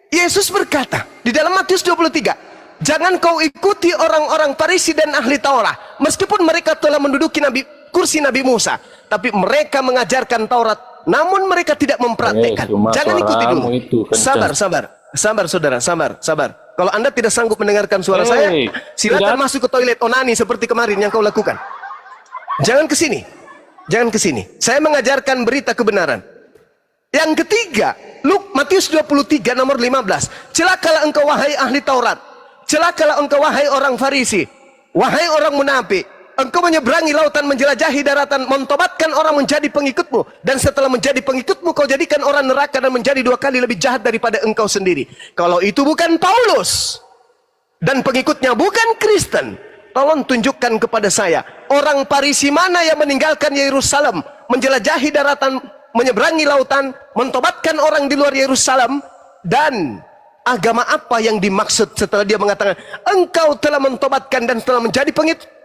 Yesus berkata di dalam Matius 23, jangan kau ikuti orang-orang Farisi dan ahli Taurat, meskipun mereka telah menduduki kursi Nabi Musa, tapi mereka mengajarkan Taurat, namun mereka tidak mempraktekkan. Jangan ikuti dulu. Sabar, saudara, sabar. Kalau Anda tidak sanggup mendengarkan suara saya, silakan masuk ke toilet onani seperti kemarin yang kau lakukan. Jangan ke sini. Saya mengajarkan berita kebenaran. Yang ketiga, Matius 23 nomor 15. Celakalah engkau wahai ahli Taurat. Celakalah engkau wahai orang Farisi. Wahai orang munafik. Engkau menyeberangi lautan, menjelajahi daratan, mentobatkan orang menjadi pengikutmu. Dan setelah menjadi pengikutmu, kau jadikan orang neraka dan menjadi 2 kali lebih jahat daripada engkau sendiri. Kalau itu bukan Paulus dan pengikutnya bukan Kristen, tolong tunjukkan kepada saya. Orang Farisi mana yang meninggalkan Yerusalem, menjelajahi daratan, menyeberangi lautan, mentobatkan orang di luar Yerusalem, dan agama apa yang dimaksud setelah dia mengatakan, engkau telah mentobatkan dan telah menjadi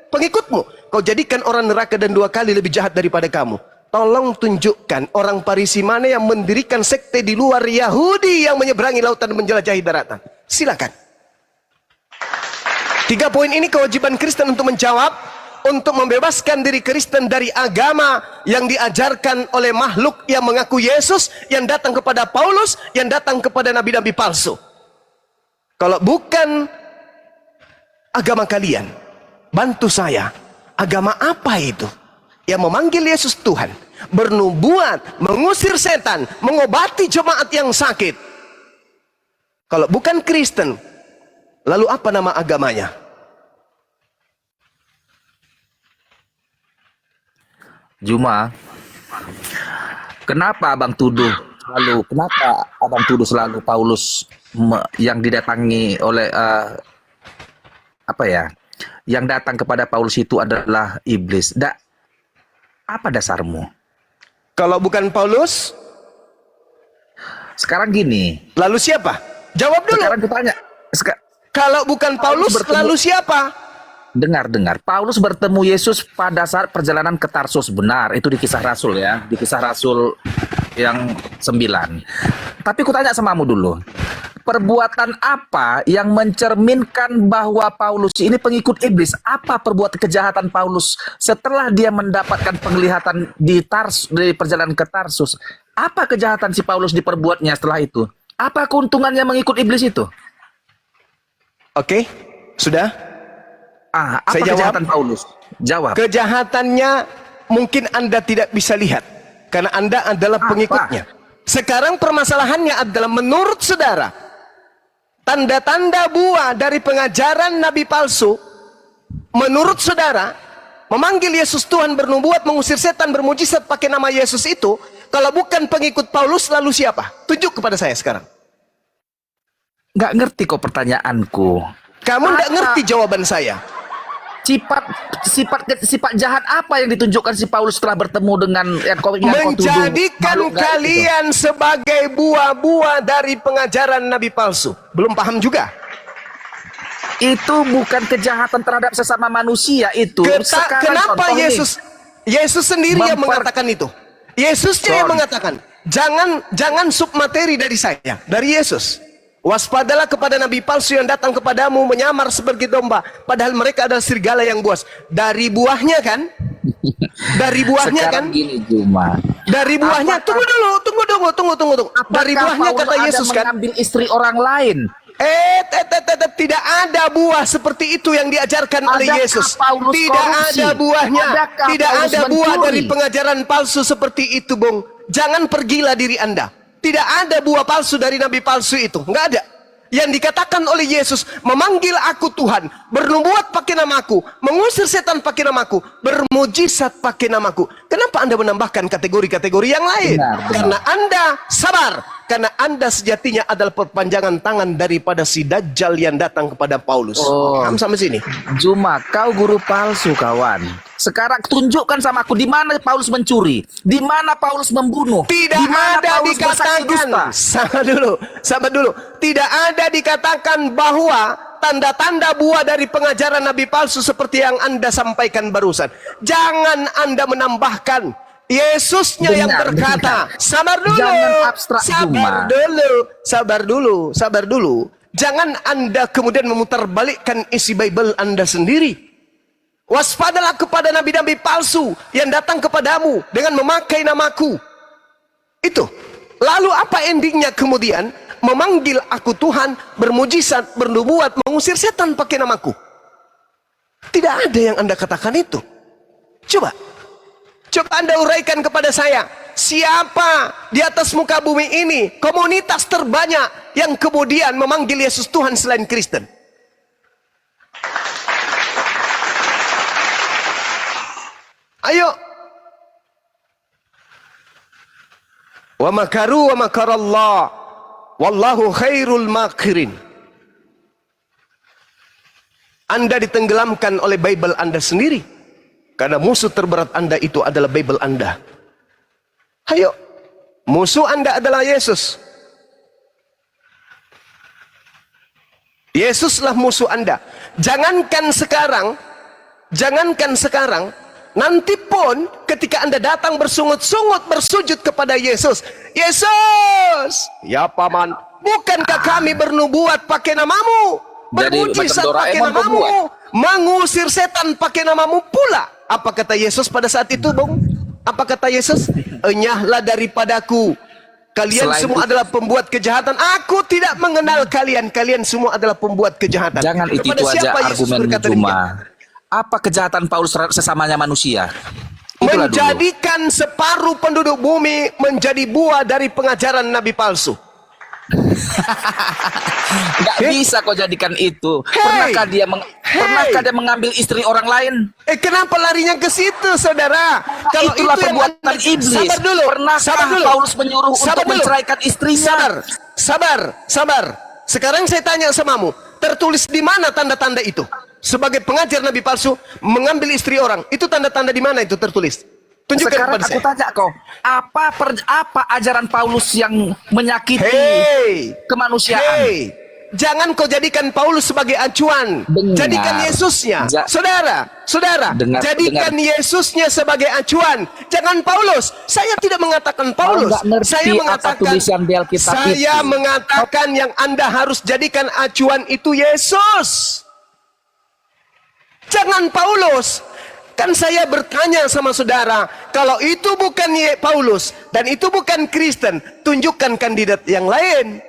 pengikutmu, kau jadikan orang neraka dan 2 kali lebih jahat daripada kamu. Tolong tunjukkan orang Farisi mana yang mendirikan sekte di luar Yahudi yang menyeberangi lautan dan menjelajahi daratan. Silakan. 3 poin ini kewajiban Kristen untuk menjawab, untuk membebaskan diri Kristen dari agama yang diajarkan oleh makhluk yang mengaku Yesus, yang datang kepada Paulus, yang datang kepada nabi-nabi palsu. Kalau bukan agama kalian, bantu saya, agama apa itu yang memanggil Yesus Tuhan, bernubuat, mengusir setan, mengobati jemaat yang sakit? Kalau bukan Kristen, lalu apa nama agamanya? Juma, kenapa abang tuduh selalu Paulus yang didatangi oleh yang datang kepada Paulus itu adalah iblis? Apa dasarmu? Kalau bukan Paulus, sekarang gini. Lalu siapa? Jawab dulu. Sekarang kutanya. Kalau bukan Paulus, lalu siapa? Dengar. Paulus bertemu Yesus pada saat perjalanan ke Tarsus. Benar, itu di Kisah Rasul ya. Di Kisah Rasul yang 9. Tapi kutanya samamu dulu. Perbuatan apa yang mencerminkan bahwa Paulus ini pengikut iblis? Apa perbuatan kejahatan Paulus setelah dia mendapatkan penglihatan di perjalanan ke Tarsus? Apa kejahatan si Paulus diperbuatnya setelah itu? Apa keuntungannya mengikut iblis itu? Oke, sudah. Apa saya kejahatan jawab. Paulus? Jawab. Kejahatannya mungkin Anda tidak bisa lihat karena Anda adalah pengikutnya. Sekarang permasalahannya adalah menurut saudara, tanda-tanda buah dari pengajaran nabi palsu, menurut saudara, memanggil Yesus Tuhan, bernubuat, mengusir setan, bermujizat pakai nama Yesus itu, Kalau bukan pengikut Paulus, lalu siapa? Tunjuk kepada saya sekarang. Nggak ngerti kok pertanyaanku. Kamu nggak ngerti jawaban saya. Sifat jahat apa yang ditunjukkan si Paulus setelah bertemu dengan yang kau tuduh Menjadikan makhluk gaib itu? kalian sebagai buah-buah dari pengajaran nabi palsu. Belum paham juga? Itu bukan kejahatan terhadap sesama manusia itu. Sekarang Kenapa contoh nih, Yesus sendiri yang mengatakan itu? Yesusnya yang mengatakan, jangan submateri dari saya, dari Yesus. Waspadalah kepada nabi palsu yang datang kepadamu menyamar seperti domba, padahal mereka adalah serigala yang buas. Dari buahnya kan? Dari buahnya sekarang kan? gini Juma. Dari buahnya. Tunggu dulu. Dari buahnya Paulus kata Yesus ada kan? mengambil istri orang lain? Tidak ada buah seperti itu yang diajarkan oleh Adakah Yesus. Paulus Tidak korupsi? ada buahnya. Adakah Tidak Paulus ada buah mencuri? dari pengajaran palsu seperti itu, Bung. Jangan pergilah diri Anda. Tidak ada buah palsu dari nabi palsu itu. Nggak ada. Yang dikatakan oleh Yesus, memanggil aku Tuhan, bernubuat pakai namaku, mengusir setan pakai namaku, bermujizat pakai namaku. Kenapa Anda menambahkan kategori-kategori yang lain? Benar. Karena Anda sabar. Karena Anda sejatinya adalah perpanjangan tangan daripada si Dajjal yang datang kepada Paulus. Kamu sampai sini. Juma, kau guru palsu, kawan. Sekarang tunjukkan sama aku di mana Paulus mencuri, di mana Paulus membunuh, Tidak di mana ada Paulus bersaksi dusta. dikatakan. Sabar dulu. Tidak ada dikatakan bahwa tanda-tanda buah dari pengajaran nabi palsu seperti yang Anda sampaikan barusan. Jangan Anda menambahkan. Yesusnya yang Dengar, berkata, sabar dulu. Jangan abstrak, Juma. Sabar dulu. Jangan Anda kemudian memutarbalikkan isi Bible Anda sendiri. Waspadalah kepada nabi-nabi palsu yang datang kepadamu dengan memakai namaku. Itu. Lalu apa endingnya kemudian? Memanggil aku Tuhan, bermujizat, bernubuat, mengusir setan pakai namaku. Tidak ada yang Anda katakan itu. Coba Anda uraikan kepada saya, siapa di atas muka bumi ini komunitas terbanyak yang kemudian memanggil Yesus Tuhan selain Kristen? Ayo. Wa makaru wa makarallah wallahu khairul makirin. Anda ditenggelamkan oleh Bible Anda sendiri. Karena musuh terberat Anda itu adalah Bible Anda. Ayo, musuh Anda adalah Yesus. Yesuslah musuh Anda. Jangankan sekarang, nanti pun ketika Anda datang bersungut-sungut bersujud kepada Yesus. Yesus, ya paman, bukankah kami bernubuat pakai namamu? Jadi Bermujizat macam pakai Doraemon namamu, berbuat. mengusir setan pakai namamu pula. Apa kata Yesus pada saat itu, Bung? Apa kata Yesus? Enyahlah daripadaku. Kalian Selain semua itu- adalah pembuat kejahatan. Aku tidak mengenal kalian. Kalian semua adalah pembuat kejahatan. Jangan itu Kepada aja siapa Yesus argumen berkata demikian? Juma. Apa kejahatan Paulus terhadap sesamanya manusia? Itulah dulu. Menjadikan separuh penduduk bumi menjadi buah dari pengajaran nabi palsu. Nggak bisa kau jadikan itu. Hey! Pernahkah dia mengambil istri orang lain? Kenapa larinya ke situ, saudara? Kalau Itulah itu yang perbuatan iblis. Sabar dulu. Pernahkah Paulus menyuruh untuk menceraikan istrinya? Sabar. Sekarang saya tanya samamu, tertulis di mana tanda-tanda itu? Sebagai pengajar nabi palsu mengambil istri orang, itu tanda-tanda di mana itu tertulis? Tunjukkan Sekarang kepada aku saya. tanya kau, apa ajaran Paulus yang menyakiti kemanusiaan? Jangan kau jadikan Paulus sebagai acuan. Dengar. Jadikan Yesusnya. Saudara, jadikan Yesusnya sebagai acuan. Jangan Paulus. Saya tidak mengatakan Paulus. nggak ngerti Saya apa mengatakan tulisan di Alkitab saya itu. mengatakan yang Anda harus jadikan acuan itu Yesus. Jangan Paulus. Kan saya bertanya sama saudara, kalau itu bukan Paulus dan itu bukan Kristen, tunjukkan kandidat yang lain.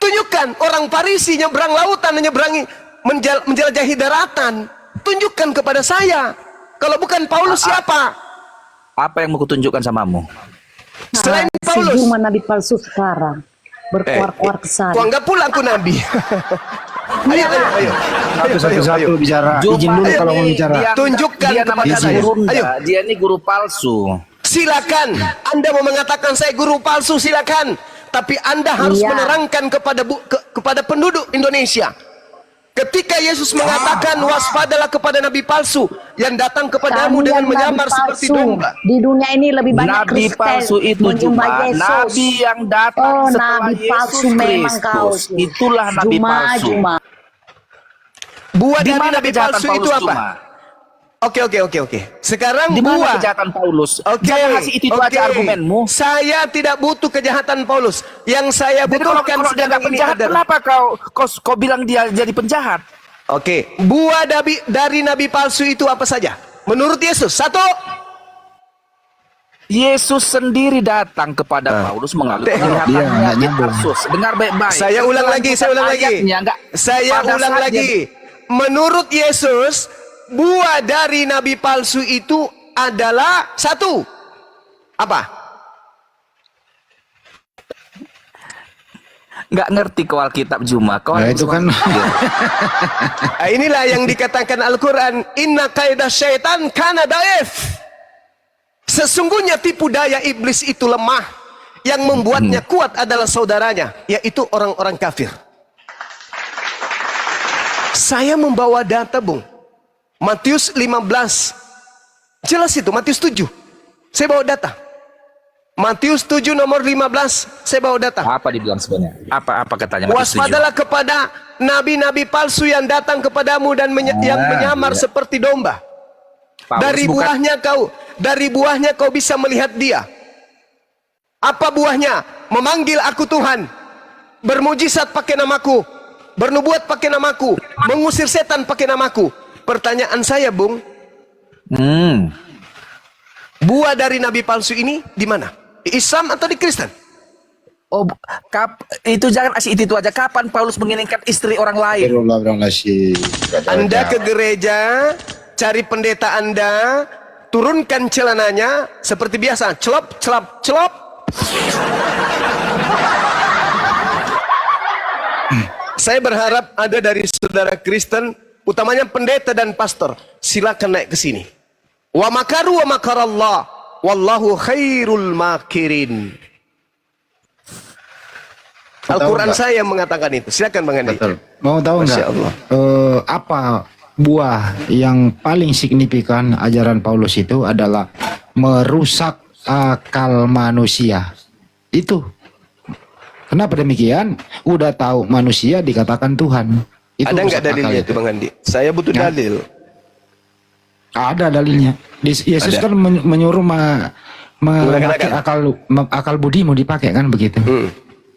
Tunjukkan orang Farisi nyebrang lautan, menjelajahi daratan. Tunjukkan kepada saya. Kalau bukan Paulus siapa? Apa yang mau kutunjukkan samamu? Selain Si Paulus. Juma nabi palsu sekarang berkuar-kuar ke sana. Kok enggak pula aku nabi? Ayo. Satu-satu bicara. Juma, Izin dulu ayo, kalau mau bicara. Tunjukkan dia kepada namanya saya. guru, Ayo. dia ini guru palsu. Silakan. Anda mau mengatakan saya guru palsu, silakan. Tapi Anda harus Iya. menerangkan kepada penduduk Indonesia. Ketika Yesus mengatakan waspadalah kepada nabi palsu yang datang kepadamu Kami dengan yang menyamar nabi seperti palsu. domba. Di dunia ini lebih banyak Nabi Kristen palsu itu menyembah cuma Yesus. nabi yang datang Oh, setelah nabi Yesus palsu memang kau. Kristus. Itulah nabi palsu. Buah Di dari mana nabi kejahatan palsu itu Paulus apa? cuma? Oke. Sekarang Di mana buah. kejahatan Paulus? Oke, Jangan kasih itu oke. aja argumenmu. Saya tidak butuh kejahatan Paulus. Yang saya Jadi kalau butuhkan dia nggak sekarang ini penjahat, adalah kenapa kau bilang dia jadi penjahat? Oke, buah dari nabi palsu itu apa saja? Menurut Yesus, satu, Yesus sendiri datang kepada Paulus mengalami Iya, kelihatannya nggak di nyambung. Tarsus. Dengar baik-baik. saya ulang lagi. Ayatnya, nggak- Saya pada ulang saat lagi. dia- Menurut Yesus, buah dari nabi palsu itu adalah satu. Apa? nggak ngerti kau Alkitab Juma. Kau Nah, harus itu kan Nah, inilah yang dikatakan Al-Quran, inna kaidah syaitan kana daif. Sesungguhnya tipu daya iblis itu lemah. Yang membuatnya kuat adalah saudaranya, yaitu orang-orang kafir. Saya membawa data, Bung. Matius 15. Jelas itu, Matius 7. Saya bawa data. Matius 7 nomor 15, saya bawa data. Apa dibilang sebenarnya? Apa katanya? Matius 7? Waspadalah kepada nabi-nabi palsu yang datang kepadamu dan yang menyamar seperti domba. Paulus Dari buahnya kau bisa melihat dia. Apa buahnya? Memanggil aku Tuhan, bermujizat pakai namaku, bernubuat pakai namaku, mengusir setan pakai namaku. Pertanyaan saya, Bung, buah dari nabi palsu ini di mana? Di Islam atau di Kristen? Oh, itu jangan asih itu aja. Kapan Paulus menginginkan istri orang lain? Anda ke gereja, cari pendeta Anda, turunkan celananya seperti biasa, celop, celop, celop. Saya berharap ada dari saudara Kristen, utamanya pendeta dan pastor, silakan naik ke sini. Wa makaru wa makarallah, wallahu khairul makirin. Al-Quran saya mengatakan itu. Silakan Bang Andi. Betul. Mau tahu nggak Masya Allah. apa buah yang paling signifikan ajaran Paulus itu adalah merusak akal manusia. Itu. Kenapa demikian? Udah tahu manusia dikatakan Tuhan. Itu Ada nggak rusak akal dalilnya itu Bang Andi? Saya butuh Ya. dalil. Ada dalilnya. Yesus Ada. kan menyuruh Menggunakan memakai akal budimu dipakai kan begitu.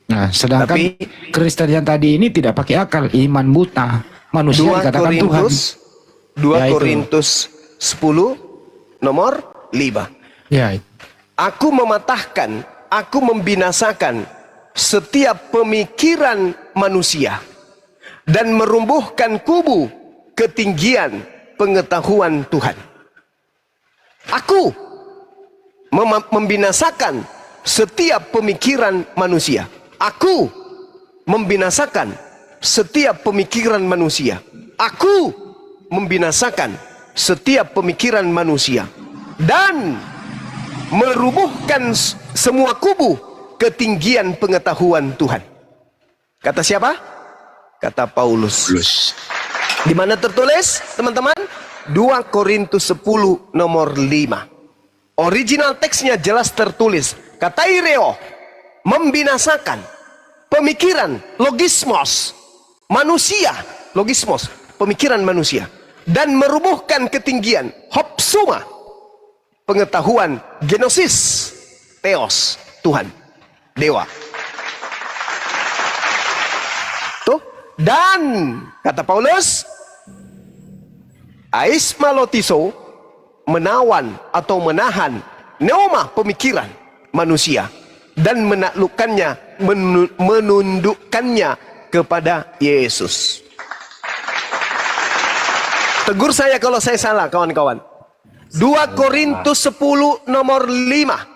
Nah, sedangkan Tapi- Kristen yang tadi ini tidak pakai akal, iman buta. Manusia 2 dikatakan Tuhan. Korintus 2 Ya, itu. Korintus 10 nomor 5. Ya, Aku mematahkan, aku membinasakan setiap pemikiran manusia dan merumbuhkan kubu ketinggian pengetahuan Tuhan. Aku membinasakan setiap pemikiran manusia. Aku membinasakan setiap pemikiran manusia. Aku membinasakan setiap pemikiran manusia dan merubuhkan semua kubu ketinggian pengetahuan Tuhan. Kata siapa? Kata Paulus. Di mana tertulis, teman-teman? 2 Korintus 10 nomor 5. Original teksnya jelas tertulis. Kata Ireo, membinasakan pemikiran logismos manusia, logismos pemikiran manusia, dan merubuhkan ketinggian hopsuma pengetahuan genosis theos Tuhan dewa. Tuh, dan kata Paulus, aismalotiso menawan atau menahan neoma pemikiran manusia dan menaklukkannya, menundukkannya kepada Yesus. Tegur saya kalau saya salah, kawan-kawan. 2 Korintus 10 nomor 5.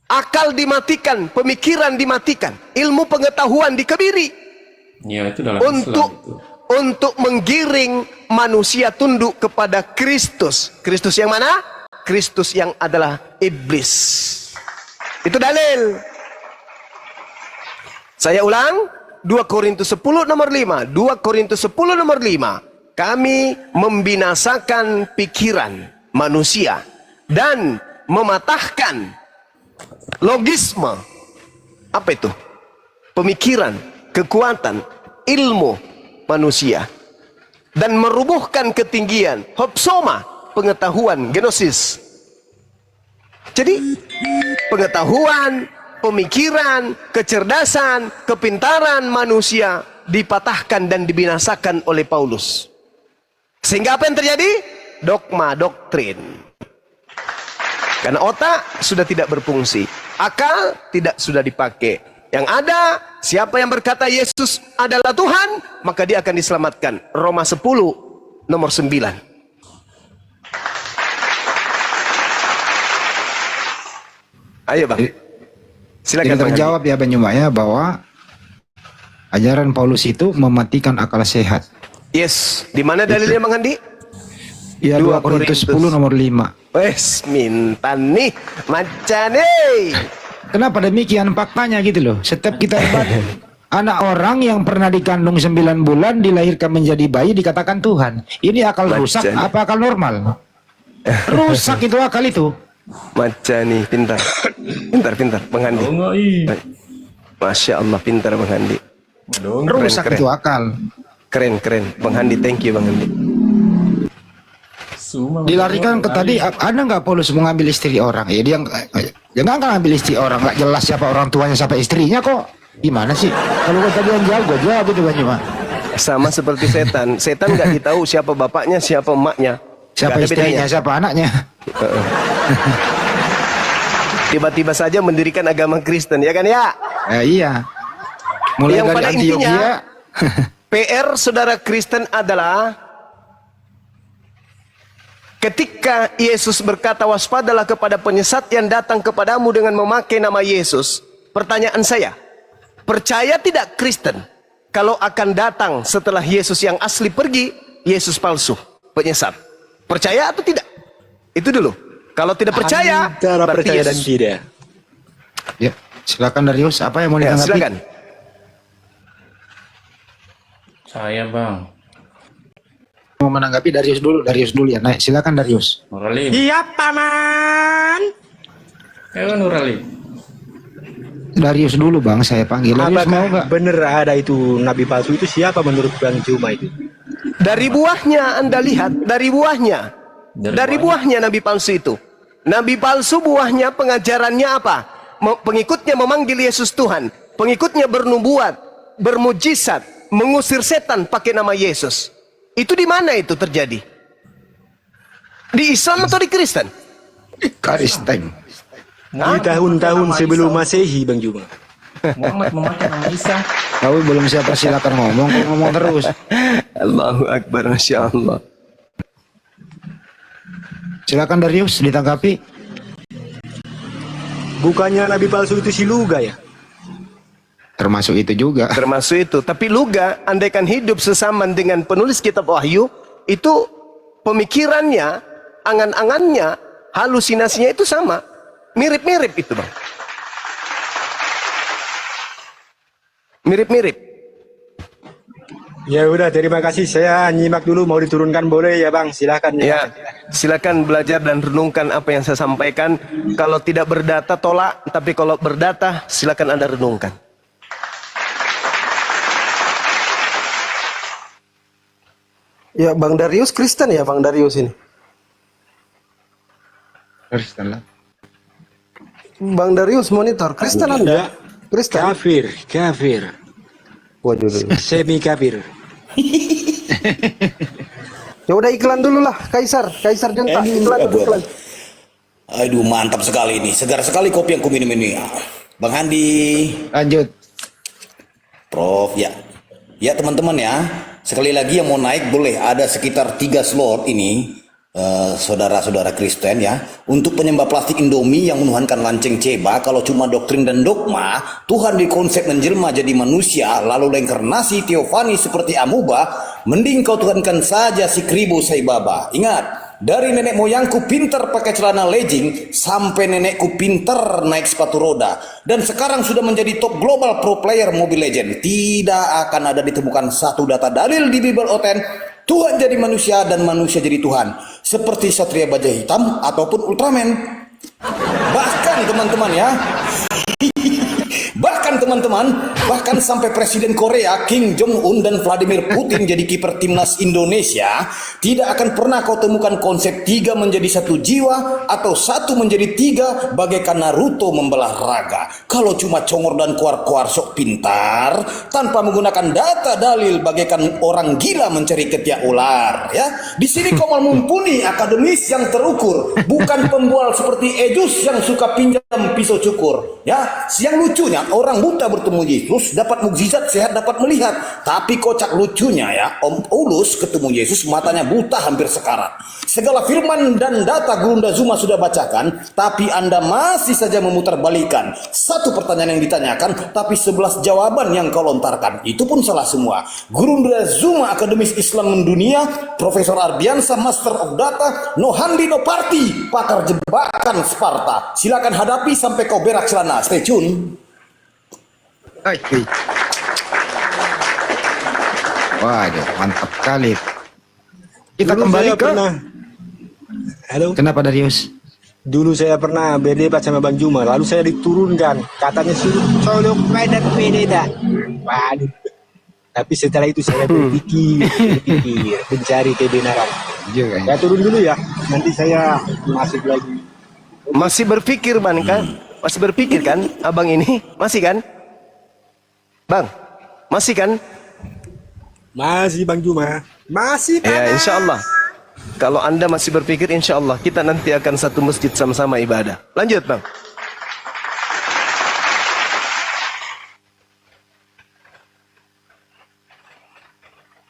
Akal dimatikan, pemikiran dimatikan, ilmu pengetahuan dikebiri. Ya, itu dalam Untuk menggiring manusia tunduk kepada Kristus. Kristus yang mana? Kristus yang adalah iblis. Itu dalil. Saya ulang, 2 Korintus 10 nomor 5. 2 Korintus 10 nomor 5. Kami membinasakan pikiran manusia dan mematahkan logisme. Apa itu? Pemikiran, kekuatan, ilmu manusia. Dan merubuhkan ketinggian, hopsoma, pengetahuan, genosis. Jadi, pengetahuan, pemikiran, kecerdasan, kepintaran manusia dipatahkan dan dibinasakan oleh Paulus. Sehingga apa yang terjadi? Dogma, doktrin. Karena otak sudah tidak berfungsi, akal tidak sudah dipakai. Yang ada, siapa yang berkata Yesus adalah Tuhan, maka dia akan diselamatkan. Roma 10 nomor 9. Ayo Bang, silakan. Tidak terjawab ya Bang Juma ya, bahwa ajaran Paulus itu mematikan akal sehat. Yes, di mana dalilnya Bang Handi? Ya 2 Korintus 10 nomor 5. Wes, minta nih, macam nih. Kenapa demikian faktanya gitu loh. Setiap kita lihat anak orang yang pernah dikandung 9 bulan dilahirkan menjadi bayi dikatakan Tuhan. Ini akal rusak apa akal normal? Rusak itu akal itu. Macam nih, pintar. Pintar Bang Handi. Masya Allah, pintar Bang Handi. Rusak itu akal. Keren Bang Handi, thank you Bang Handi. Dilarikan ke tadi, ada nggak Paulus mengambil istri orang? Ya dia jangan kan ambil istri orang, nggak jelas siapa orang tuanya siapa istrinya kok. Gimana sih? Kalau gue tadi yang jawab, gue jawab itu Bang Juma. Sama seperti setan. Setan nggak ditahu siapa bapaknya, siapa emaknya, siapa istrinya, siapa anaknya. Tiba-tiba saja mendirikan agama Kristen, ya kan ya? Iya. Mulai yang dari pada Antioquia. intinya, PR saudara Kristen adalah ketika Yesus berkata waspadalah kepada penyesat yang datang kepadamu dengan memakai nama Yesus. Pertanyaan saya, percaya tidak Kristen kalau akan datang setelah Yesus yang asli pergi, Yesus palsu, penyesat? Percaya atau tidak? Itu dulu. Kalau tidak percaya, antara percaya dan Yesus. tidak. Ya, silakan Darius, apa yang mau Ya, ditanggapi? silakan. Saya Bang. Mau menanggapi Darius dulu ya. Naik, silakan Darius. Nurali. Iya paman. Ya Nurali. Darius dulu Bang, saya panggil. Darius mau nggak? Bener ada itu nabi palsu itu siapa menurut Bang Juma itu? Dari buahnya Anda lihat, dari buahnya. Dari buahnya nabi palsu itu. Nabi palsu buahnya pengajarannya apa? Pengikutnya memanggil Yesus Tuhan. Pengikutnya bernubuat, bermujizat, mengusir setan pakai nama Yesus. Itu di mana itu terjadi? Di Islam atau di Kristen? Kristen. Di tahun-tahun sebelum Masehi Bang Juma. Muhammad memakai nama Isa. Kau belum siapa, silakan ngomong, kau ngomong terus. Allahu Akbar, Masya Allah. Silakan Darius ditanggapi. Bukannya nabi palsu itu si Luga ya? Termasuk itu juga. Termasuk itu. Tapi Luga, andaikan hidup sesaman dengan penulis kitab Wahyu, itu pemikirannya, angan-angannya, halusinasinya itu sama. Mirip-mirip itu Bang. Mirip-mirip. Ya udah, terima kasih. Saya nyimak dulu, mau diturunkan boleh ya Bang? Silahkan. Ya, silakan belajar dan renungkan apa yang saya sampaikan. Kalau tidak berdata, tolak. Tapi kalau berdata, silakan Anda renungkan. Ya, Bang Darius Kristen ya, Bang Darius ini. Kristen lah. Bang Darius monitor Kristen Anda? Kristen. Kafir. Waduh. Semi kafir. Ya udah iklan dulu lah, Kaisar Jonta, iklan. Aduh, mantap sekali ini. Segar sekali kopi yang kuminum ini. Bang Handi. Lanjut. Prof, ya. Ya teman-teman ya. Sekali lagi yang mau naik boleh. Ada sekitar 3 slot ini. Saudara-saudara Kristen ya, untuk penyembah plastik Indomie yang menuhankan lanceng ceba. Kalau cuma doktrin dan dogma, Tuhan dikonsep menjelma jadi manusia, lalu reinkarnasi teofani seperti amuba, mending kau tuhankan saja si Kribo Saibaba. Ingat, Dari nenek moyangku pinter pakai celana legging sampai nenekku pinter naik sepatu roda dan sekarang sudah menjadi top global pro player Mobile Legend, tidak akan ada ditemukan satu data dalil di Bible Oten Tuhan jadi manusia dan manusia jadi Tuhan seperti Satria Baja Hitam ataupun Ultraman. Bahkan teman-teman ya, bahkan sampai Presiden Korea Kim Jong Un dan Vladimir Putin jadi kiper timnas Indonesia, tidak akan pernah kau temukan konsep 3 menjadi 1 jiwa atau 1 menjadi 3 bagaikan Naruto membelah raga. Kalau cuma congor dan kuar-kuar sok pintar tanpa menggunakan data dalil bagaikan orang gila mencari ketiak ular ya. Di sini kau mumpuni akademis yang terukur, bukan pembual seperti Ejus yang suka pinjam pisau cukur ya. Yang lucunya orang buta bertemu Yesus dapat mukjizat, sehat dapat melihat. Tapi kocak lucunya ya, Om Paulus ketemu Yesus matanya buta hampir sekarat. Segala firman dan data Gurunda Zuma sudah bacakan, tapi Anda masih saja memutarbalikan. Satu pertanyaan yang ditanyakan, tapi 11 jawaban yang kau lontarkan. Itu pun salah semua. Gurunda Zuma akademis Islam mendunia, Profesor Ardiansa Master of Data, no handi no party, pakar jebakan Sparta. Silakan hadapi sampai kau berak celana. Stay tune. Waduh, mantap kali. Kita Dulu kembali saya ke pernah, halo, kenapa Darius? dulu saya pernah berdebat sama Bang Juma, lalu saya diturunkan, katanya suruh colok padat beda. Waduh. Tapi setelah itu saya berpikir, mencari kebenaran. Saya turun dulu ya, nanti saya masuk lagi. Masih berpikir kan? Masih berpikir kan abang ini? Masih kan? Bang, masih kan? Masih Bang Juma, masih. Ya insya Allah. Kalau Anda masih berpikir, insya Allah kita nanti akan satu masjid sama-sama ibadah. Lanjut Bang.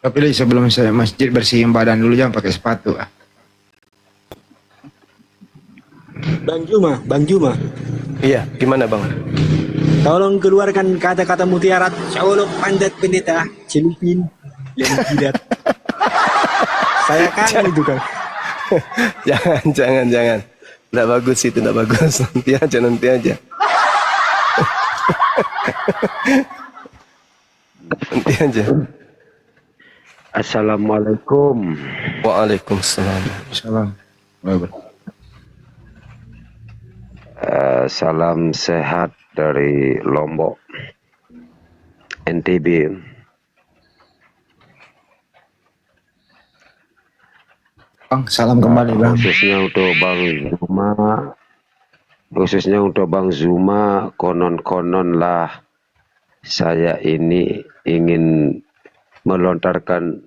Tapi sebelum saya masjid bersihin badan dulu, jangan pakai sepatu. Bang Juma. Iya, gimana Bang? Tolong keluarkan kata-kata mutiara colok pandat pendeta celupin yang tidak. Saya kangen itu kan. Jangan. Tidak bagus itu, tidak bagus. Nanti aja. Nanti aja. Assalamualaikum. Waalaikumsalam. Salam. Salam sehat dari Lombok, NTB. Bang, salam kembali Bang. Khususnya untuk Bang Zuma, konon-konon lah saya ini ingin melontarkan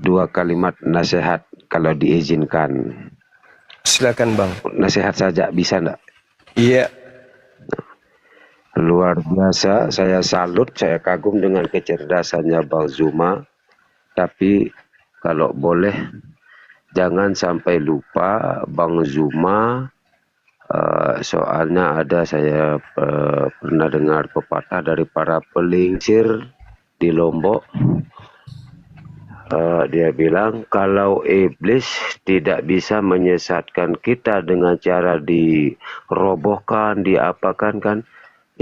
2 kalimat nasihat kalau diizinkan. Silakan Bang. Nasihat saja bisa enggak? Iya. Luar biasa, saya salut, saya kagum dengan kecerdasannya Bang Zuma. Tapi kalau boleh jangan sampai lupa Bang Zuma, soalnya ada saya pernah dengar pepatah dari para pelingsir di Lombok. Dia bilang kalau iblis tidak bisa menyesatkan kita dengan cara dirobohkan, diapakan kan,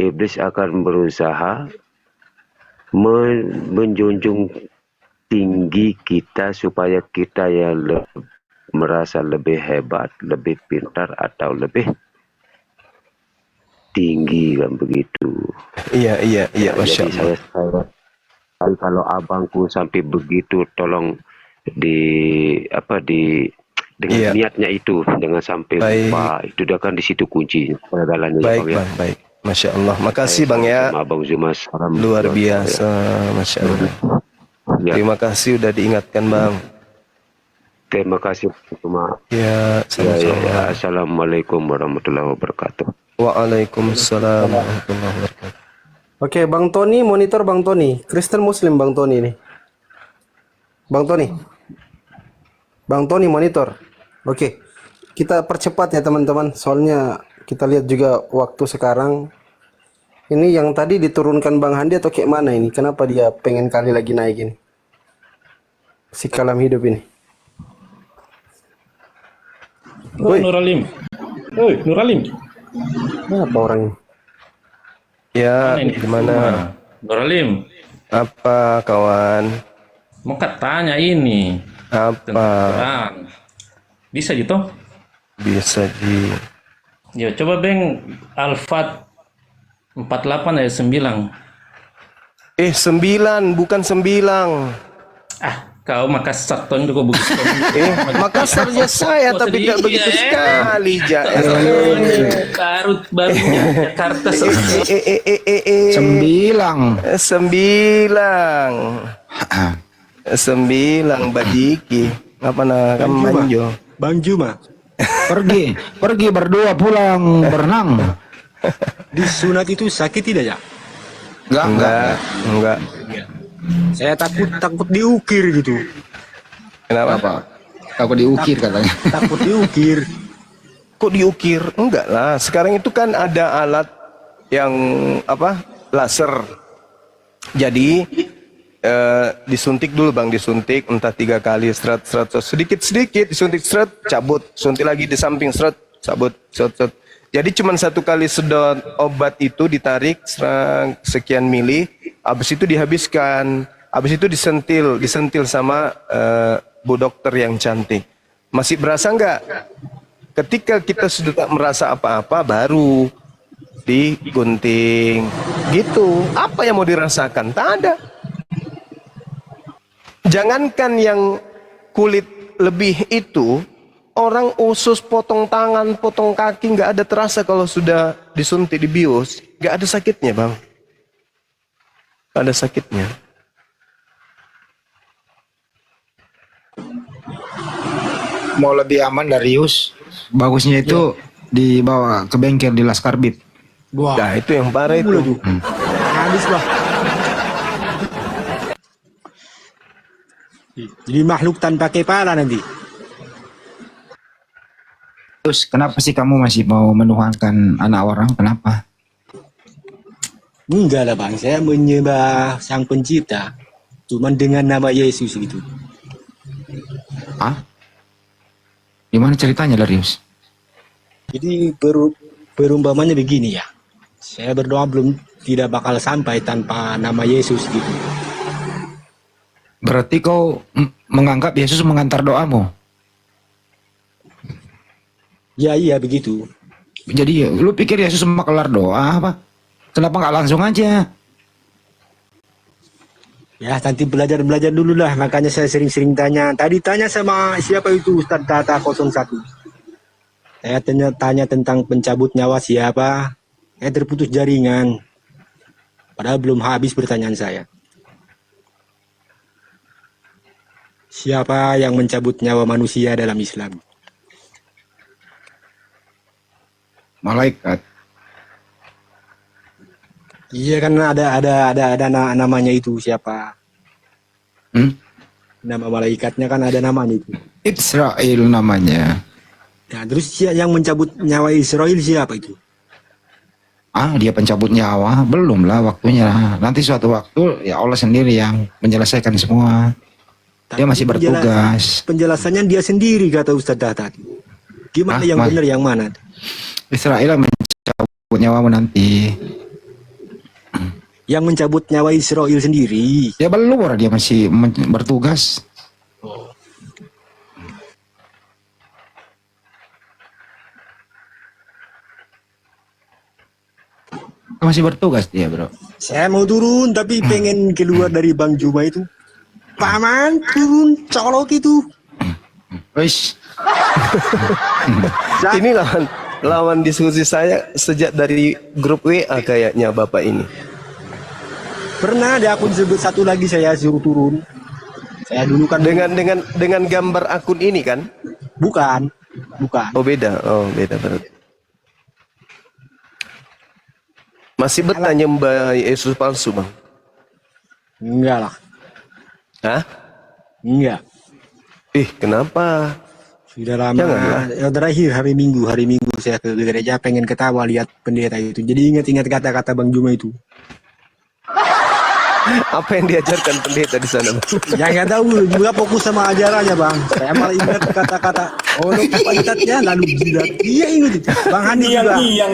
iblis akan berusaha menjunjung tinggi kita supaya kita yang merasa lebih hebat, lebih pintar atau lebih tinggi kan begitu. Iya, Masya Allah. Saya kalau abangku sampai begitu, tolong dengan niatnya itu jangan sampai lupa. Itu dia kan di situ kunci perdalannya. Baik Bang, baik. Masya Allah. Makasih Bang ya. Abang Zuma, luar biasa, Masya Allah. Ya. Terima kasih udah diingatkan Bang. Terima kasih Zuma. Ya, sama-sama. Assalamualaikum warahmatullahi wabarakatuh. Waalaikumsalam warahmatullahi wabarakatuh. Oke, Bang Tony, monitor Bang Tony. Kristen Muslim Bang Tony ini. Bang Tony. Bang Tony monitor. Oke. Kita percepat ya teman-teman. Soalnya kita lihat juga waktu sekarang. Ini yang tadi diturunkan Bang Handi atau kayak mana ini? Kenapa dia pengen kali lagi naik ini? Si kalam hidup ini. Oh, Woi. Nuralim. Woi, Nuralim. Apa orangnya? Ya, Mana ini? gimana? Nuralim. Apa kawan? Mau tanya ini. Tentang Apa? Quran. Bisa gitu? Bisa di... Ya, coba Beng Al-Fat 48 ayat 9. 9, bukan 9. Kau Makassar tuh kok begitu. Makassarnya saya, tapi tidak begitu sekali, Karut barunya Jakarta. 9 Badiki. Apa nak manjo? Bang Juma. Pergi berdua pulang berenang. Disunat itu sakit tidak ya? Enggak. Saya takut diukir gitu. Kenapa? Aku diukir katanya. Takut diukir. Kok diukir? Enggak lah. Sekarang itu kan ada alat yang laser. Jadi disuntik dulu bang, disuntik entah 3 kali, seret, sedikit disuntik, seret, cabut, suntik lagi di samping, seret, cabut, seret. Jadi cuma 1 kali sedot obat itu ditarik sekian mili, habis itu dihabiskan, habis itu disentil sama bu dokter yang cantik. Masih berasa nggak? Ketika kita sudah tak merasa apa-apa, baru digunting, gitu. Apa yang mau dirasakan? Tak ada. Jangankan yang kulit lebih itu, orang usus, potong tangan, potong kaki nggak ada terasa kalau sudah disuntik, dibius, nggak ada sakitnya bang, nggak ada sakitnya. Mau lebih aman Darius, bagusnya itu dibawa ke bengkel di Laskar Bit. Nah itu yang parah itu. Habis bah. Jadi makhluk tanpa kepala nanti. Terus kenapa sih kamu masih mau menuhankan anak orang? Kenapa? Enggak lah bang, saya menyembah Sang Pencipta, cuman dengan nama Yesus gitu. Ah? Gimana ceritanya Darius? Jadi perumpamannya begini ya, saya berdoa tidak bakal sampai tanpa nama Yesus gitu. Berarti kau menganggap Yesus mengantar doamu? Ya iya begitu. Jadi lu pikir Yesus cuma kelar doa apa? Kenapa nggak langsung aja? Ya nanti belajar dulu lah, makanya saya sering-sering tanya. Tadi tanya sama siapa itu Ustadz Data 01. Saya tanya tentang pencabut nyawa siapa. Saya terputus jaringan. Padahal belum habis pertanyaan saya. Siapa yang mencabut nyawa manusia dalam Islam? Malaikat. Iya kan ada namanya itu siapa? Nama malaikatnya kan ada namanya itu. Israel namanya. Nah, terus yang mencabut nyawa Israel siapa itu? Dia pencabut nyawa? Belum lah waktunya. Nanti suatu waktu ya Allah sendiri yang menyelesaikan semua. Dia masih bertugas. Penjelasannya dia sendiri kata Ustadz Data. Gimana yang benar yang mana? Israel mencabut nyawamu nanti. Yang mencabut nyawa Israel sendiri. Ya belum, orang dia masih bertugas. Masih bertugas dia bro. Saya mau turun tapi pengen keluar dari Bang Juma itu. Paman turun colok itu. Wis. Ini lawan diskusi saya sejak dari grup WA kayaknya bapak ini. Pernah ada akun sebut satu lagi saya suruh turun. Saya dulu kan dengan gambar akun ini kan? Bukan. Oh beda berarti. Masih bertanya Mbak Yesus palsu bang? Enggak lah. Hah? Enggak. Kenapa? Sudah lama. Yang terakhir hari Minggu saya ke gereja pengen ketawa lihat pendeta itu. Jadi ingat-ingat kata-kata Bang Juma itu. Apa yang diajarkan pendeta di sana, Bang? Ya nggak tahu juga fokus sama ajarannya bang. Saya malah ingat kata-kata olok pantatnya lalu jidat. Iya ingat itu. Bang Hani juga. Ya,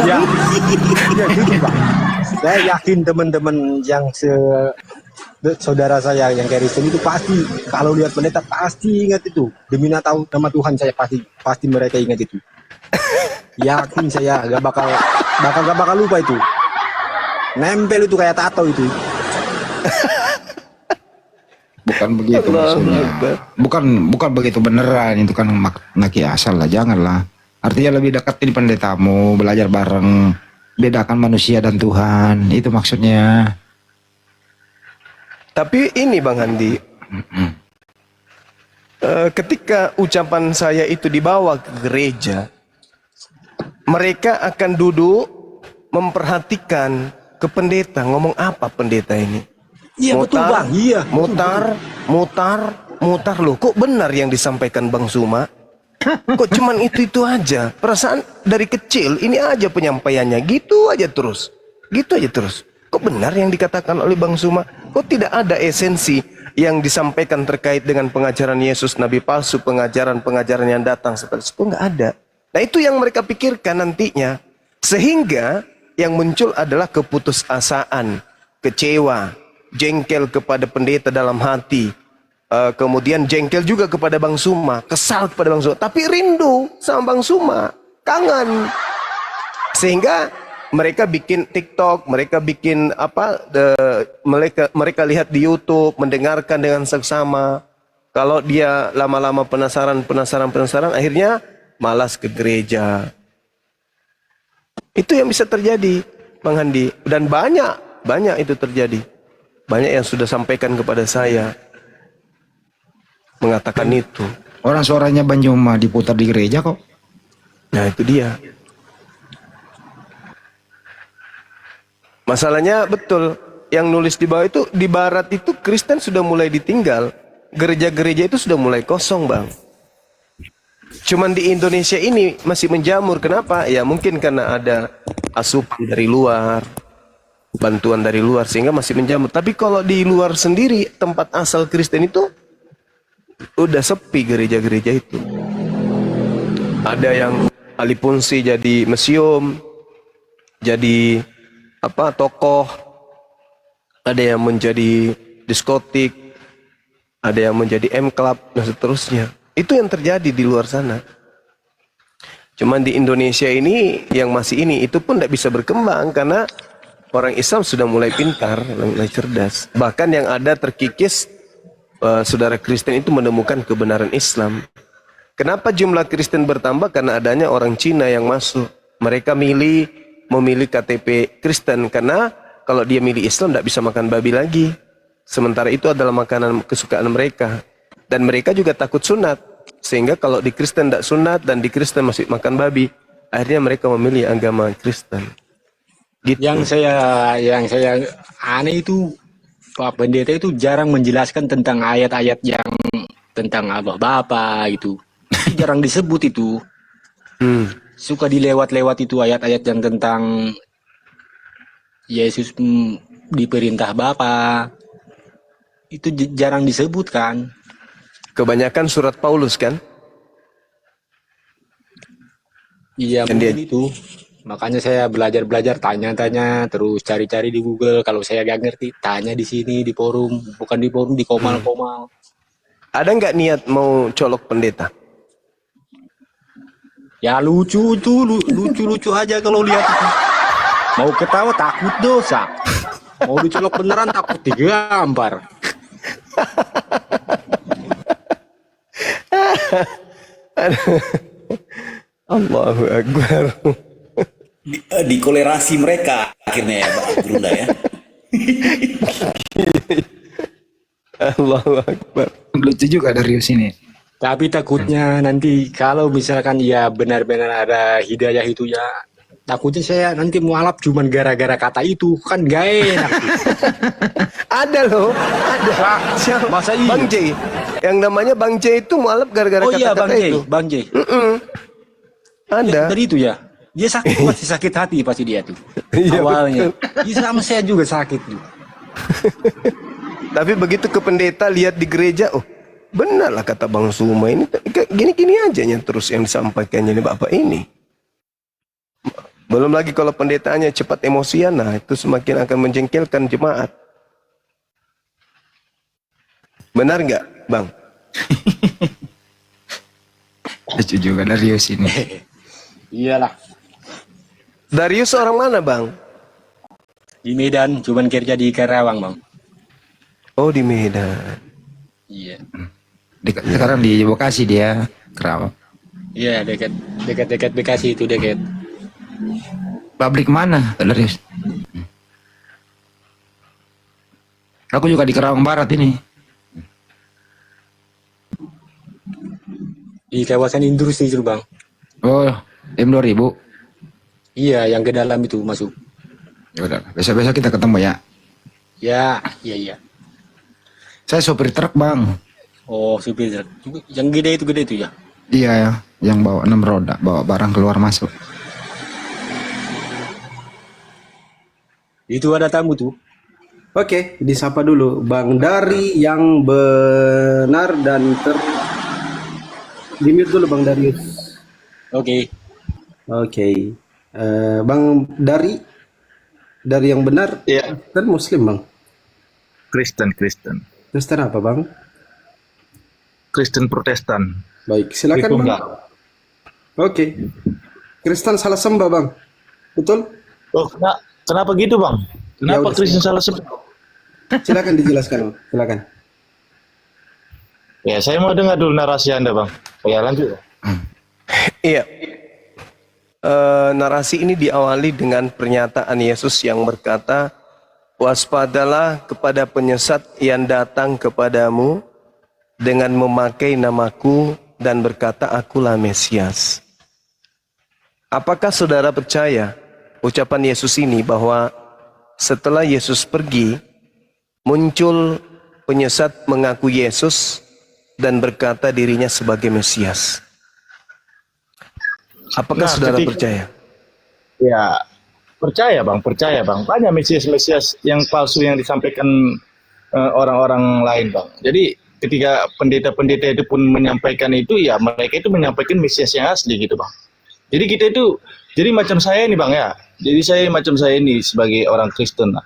ya gitu bang. Saya yakin teman-teman yang saudara saya yang Kristen itu pasti kalau lihat pendeta pasti ingat itu. Demi tahu nama Tuhan saya pasti mereka ingat itu. Yakin saya gak bakal lupa itu. Nempel itu kayak tato itu. Bukan begitu maksudnya. Bukan begitu beneran, itu kan makna kiasan lah, janganlah. Artinya lebih dekat di pendetamu, belajar bareng, bedakan manusia dan Tuhan, itu maksudnya. Tapi ini Bang Handi, ketika ucapan saya itu dibawa ke gereja, mereka akan duduk memperhatikan ke pendeta, ngomong apa pendeta ini. Iya betul bang, iya. Mutar loh, kok benar yang disampaikan Bang Zuma? Kok cuman itu aja? Perasaan dari kecil ini aja penyampaiannya, gitu aja terus. Kok benar yang dikatakan oleh Bang Zuma? Kok tidak ada esensi yang disampaikan terkait dengan pengajaran Yesus, Nabi palsu, pengajaran yang datang seperti itu? Nggak ada. Nah itu yang mereka pikirkan nantinya. Sehingga yang muncul adalah keputusasaan, kecewa, jengkel kepada pendeta dalam hati. Kemudian jengkel juga kepada Bang Zuma, kesal kepada Bang Zuma, tapi rindu sama Bang Zuma, kangen. Sehingga mereka bikin TikTok, mereka bikin mereka lihat di YouTube, mendengarkan dengan seksama. Kalau dia lama-lama penasaran, akhirnya malas ke gereja. Itu yang bisa terjadi, Bang Handi. Dan banyak itu terjadi. Banyak yang sudah sampaikan kepada saya, mengatakan itu. Orang suaranya Bang Zuma diputar di gereja kok. Nah itu dia. Masalahnya betul, yang nulis di bawah itu, di barat itu Kristen sudah mulai ditinggal. Gereja-gereja itu sudah mulai kosong Bang. Cuman di Indonesia ini masih menjamur. Kenapa? Ya mungkin karena ada asupan dari luar, bantuan dari luar, sehingga masih menjamur. Tapi kalau di luar sendiri, tempat asal Kristen itu udah sepi gereja-gereja itu. Ada yang alih fungsi jadi museum, jadi tokoh, ada yang menjadi diskotik, ada yang menjadi M-Club dan seterusnya. Itu yang terjadi di luar sana. Cuman di Indonesia ini yang masih ini, itu pun tidak bisa berkembang karena orang Islam sudah mulai pintar, mulai cerdas. Bahkan yang ada terkikis, saudara Kristen itu menemukan kebenaran Islam. Kenapa jumlah Kristen bertambah? Karena adanya orang Cina yang masuk. Mereka memilih KTP Kristen karena kalau dia milih Islam tidak bisa makan babi lagi. Sementara itu adalah makanan kesukaan mereka. Dan mereka juga takut sunat. Sehingga kalau di Kristen tidak sunat dan di Kristen masih makan babi, akhirnya mereka memilih agama Kristen. Gitu. Yang saya aneh itu Pak Pendeta itu jarang menjelaskan tentang ayat-ayat yang tentang Allah Bapa gitu. Jarang disebut itu. Suka dilewat-lewat itu ayat-ayat yang tentang Yesus diperintah Bapa. Itu jarang disebutkan. Kebanyakan surat Paulus kan? Iya mungkin itu. Makanya saya belajar-belajar, tanya-tanya, terus cari-cari di Google. Kalau saya gak ngerti, tanya di sini, di forum. Bukan di forum, di komal-komal. Ada nggak niat mau colok pendeta? Ya lucu aja kalau lihat itu. Mau ketawa takut dosa. Mau dicolok beneran takut digampar. Allahu Akbar. Dikolerasi mereka akhirnya ya Pak Gerunda ya. Allahu Akbar. Lucu juga dari sini. Tapi takutnya nanti kalau misalkan ya benar-benar ada hidayah itu ya, takutnya saya nanti mualaf cuman gara-gara kata itu, kan gak enak. Ada loh, ada. Masa iya? Bang J, yang namanya Bang J itu mualaf gara-gara Oh iya kata-kata Bang J, itu. Bang J. Ada. Dari itu ya. Dia sakit pasti sakit hati pasti dia tuh. Iya, Awalnya. Iya sama saya juga sakit tuh. Tapi begitu ke pendeta lihat di gereja, oh benar lah kata Bang Suma ini gini-gini aja yang terus yang disampaikannya ini Bapak ini. Belum lagi kalau pendetanya cepat emosian, nah itu semakin akan menjengkelkan jemaat. Benar nggak, Bang? Lucu juga Darius ini. Iyalah. Darius orang mana, Bang? Di Medan, cuman kerja di Karawang, Bang. Oh, di Medan. Iya. Sekarang di Bekasi dia, Kerawang. Iya, dekat Bekasi itu dekat. Pabrik mana, Darius? Aku juga di Kerawang Barat ini. Di kawasan industri itu, Bang. Oh, M2000. Iya, yang ke dalam itu masuk. Ya udah, besok-besok kita ketemu ya. Ya, iya. Saya sopir truk, Bang. Oh, supir truk. Yang gede itu ya. Iya ya, yang bawa 6 roda, bawa barang keluar masuk. Itu ada tamu tuh. Oke, disapa dulu Bang Dari yang benar dan di-mute dulu Bang Darius. Oke. Bang Dari yang benar. Iya. Kan Muslim, Bang. Kristen. Kristen apa, Bang? Kristen Protestan. Baik, silakan, Bang. Oke. Kristen salah sembah, Bang. Betul? Oh, kenapa gitu, Bang? Kenapa Ya, Kristen salah sembah? Silakan dijelaskan, Bang. Silakan. Ya, saya mau dengar dulu narasi Anda, Bang. Ya, lanjut. Iya. Narasi ini diawali dengan pernyataan Yesus yang berkata, waspadalah kepada penyesat yang datang kepadamu dengan memakai namaku dan berkata akulah Mesias. Apakah saudara percaya ucapan Yesus ini bahwa setelah Yesus pergi, muncul penyesat mengaku Yesus dan berkata dirinya sebagai Mesias? Apakah saudara percaya? Ya, percaya Bang. Banyak Mesias yang palsu yang disampaikan orang-orang lain, Bang. Jadi ketika pendeta-pendeta itu pun menyampaikan itu, ya mereka itu menyampaikan Mesias yang asli gitu, Bang. Jadi kita itu, jadi macam saya ini, Bang, ya. Jadi saya ini sebagai orang Kristen, lah.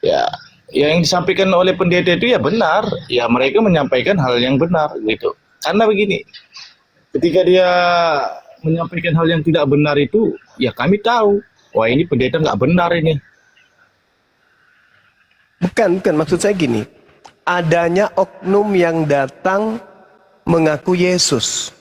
Ya, yang disampaikan oleh pendeta itu ya benar. Ya mereka menyampaikan hal yang benar gitu. Karena begini, ketika dia menyampaikan hal yang tidak benar itu, ya kami tahu, wah ini pendeta nggak benar ini. Bukan, maksud saya gini, adanya oknum yang datang mengaku Yesus.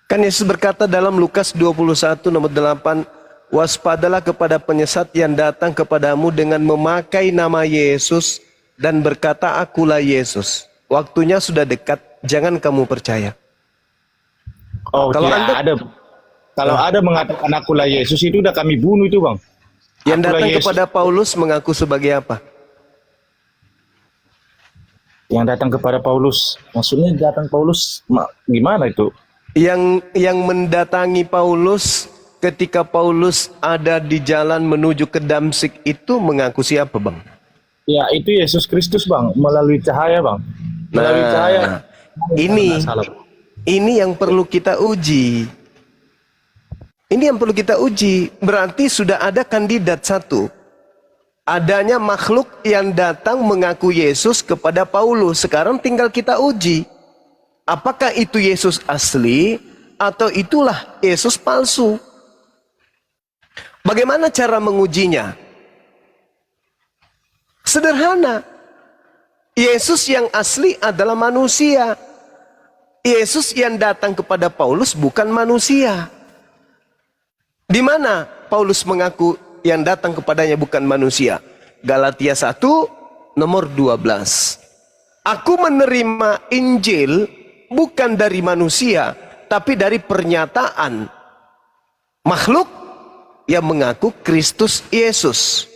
Kan Yesus berkata dalam Lukas 21 nomor 8, waspadalah kepada penyesat yang datang kepadamu dengan memakai nama Yesus dan berkata akulah Yesus. Waktunya sudah dekat, jangan kamu percaya. Oh, kalau ada mengatakan akulah Yesus itu udah kami bunuh itu, Bang. Yang Akulah datang Yesus. kepada Paulus mengaku sebagai apa? Yang datang kepada Paulus, maksudnya datang Paulus gimana itu? Yang mendatangi Paulus ketika Paulus ada di jalan menuju ke Damsik itu mengaku siapa, Bang? Ya itu Yesus Kristus, Bang, melalui cahaya, Bang. Melalui cahaya. Ini yang perlu kita uji. Ini yang perlu kita uji. Berarti sudah ada kandidat satu. Adanya makhluk yang datang mengaku Yesus kepada Paulus. Sekarang tinggal kita uji. Apakah itu Yesus asli atau itulah Yesus palsu? Bagaimana cara mengujinya? Sederhana. Yesus yang asli adalah manusia. Yesus yang datang kepada Paulus bukan manusia. Di mana Paulus mengaku yang datang kepadanya bukan manusia? Galatia 1 nomor 12. Aku menerima Injil bukan dari manusia, tapi dari pernyataan makhluk yang mengaku Kristus Yesus.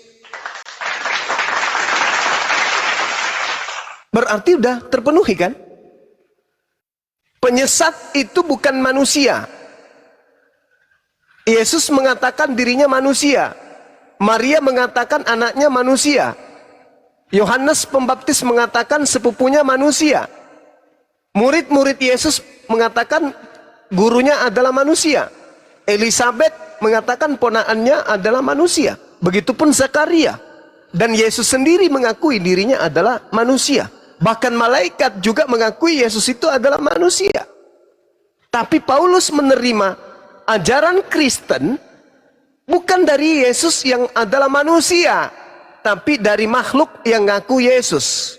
Berarti udah terpenuhi kan? Penyesat itu bukan manusia. Yesus mengatakan dirinya manusia. Maria mengatakan anaknya manusia. Yohanes Pembaptis mengatakan sepupunya manusia. Murid-murid Yesus mengatakan gurunya adalah manusia. Elizabeth mengatakan ponakannya adalah manusia. Begitupun Zakaria. Dan Yesus sendiri mengakui dirinya adalah manusia. Bahkan malaikat juga mengakui Yesus itu adalah manusia. Tapi Paulus menerima ajaran Kristen bukan dari Yesus yang adalah manusia, tapi dari makhluk yang ngaku Yesus.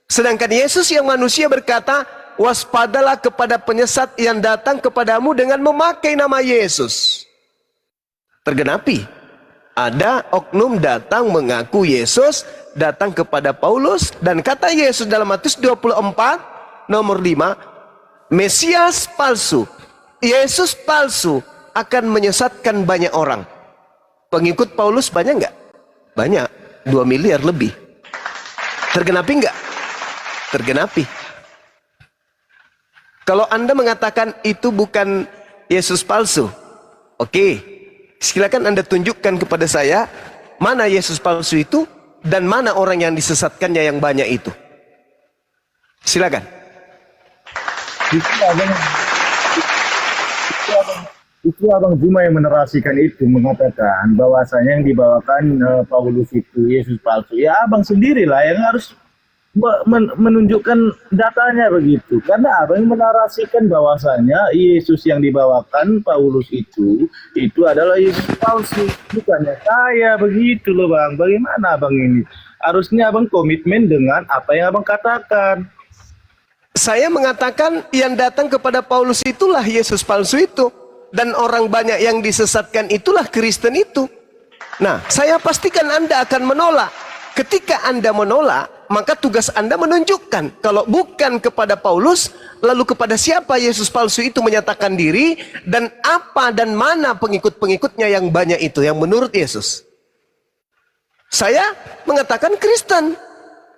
Sedangkan Yesus yang manusia berkata, waspadalah kepada penyesat yang datang kepadamu dengan memakai nama Yesus. Tergenapi. Ada oknum datang mengaku Yesus, datang kepada Paulus, dan kata Yesus dalam Matius 24, nomor 5, Mesias palsu, Yesus palsu akan menyesatkan banyak orang. Pengikut Paulus banyak nggak? Banyak, 2 miliar lebih. Tergenapi nggak? Tergenapi. Kalau Anda mengatakan itu bukan Yesus palsu, oke. Silakan Anda tunjukkan kepada saya mana Yesus palsu itu dan mana orang yang disesatkannya yang banyak itu. Silakan. Itu Abang Juma yang menerasikan itu, mengatakan bahwasanya yang dibawakan Paulus itu Yesus palsu. Ya Abang sendirilah yang harus menunjukkan datanya begitu. Karena Abang yang menarasikan bahwasanya Yesus yang dibawakan Paulus itu adalah Yesus palsu. Bukannya saya begitu loh Bang. Bagaimana Abang ini? Harusnya Abang komitmen dengan apa yang Abang katakan. Saya mengatakan yang datang kepada Paulus itulah Yesus palsu itu. Dan orang banyak yang disesatkan itulah Kristen itu. Nah, saya pastikan Anda akan menolak. Ketika Anda menolak, maka tugas Anda menunjukkan. Kalau bukan kepada Paulus, lalu kepada siapa Yesus palsu itu menyatakan diri, dan apa dan mana pengikut-pengikutnya yang banyak itu, yang menurut Yesus. Saya mengatakan Kristen.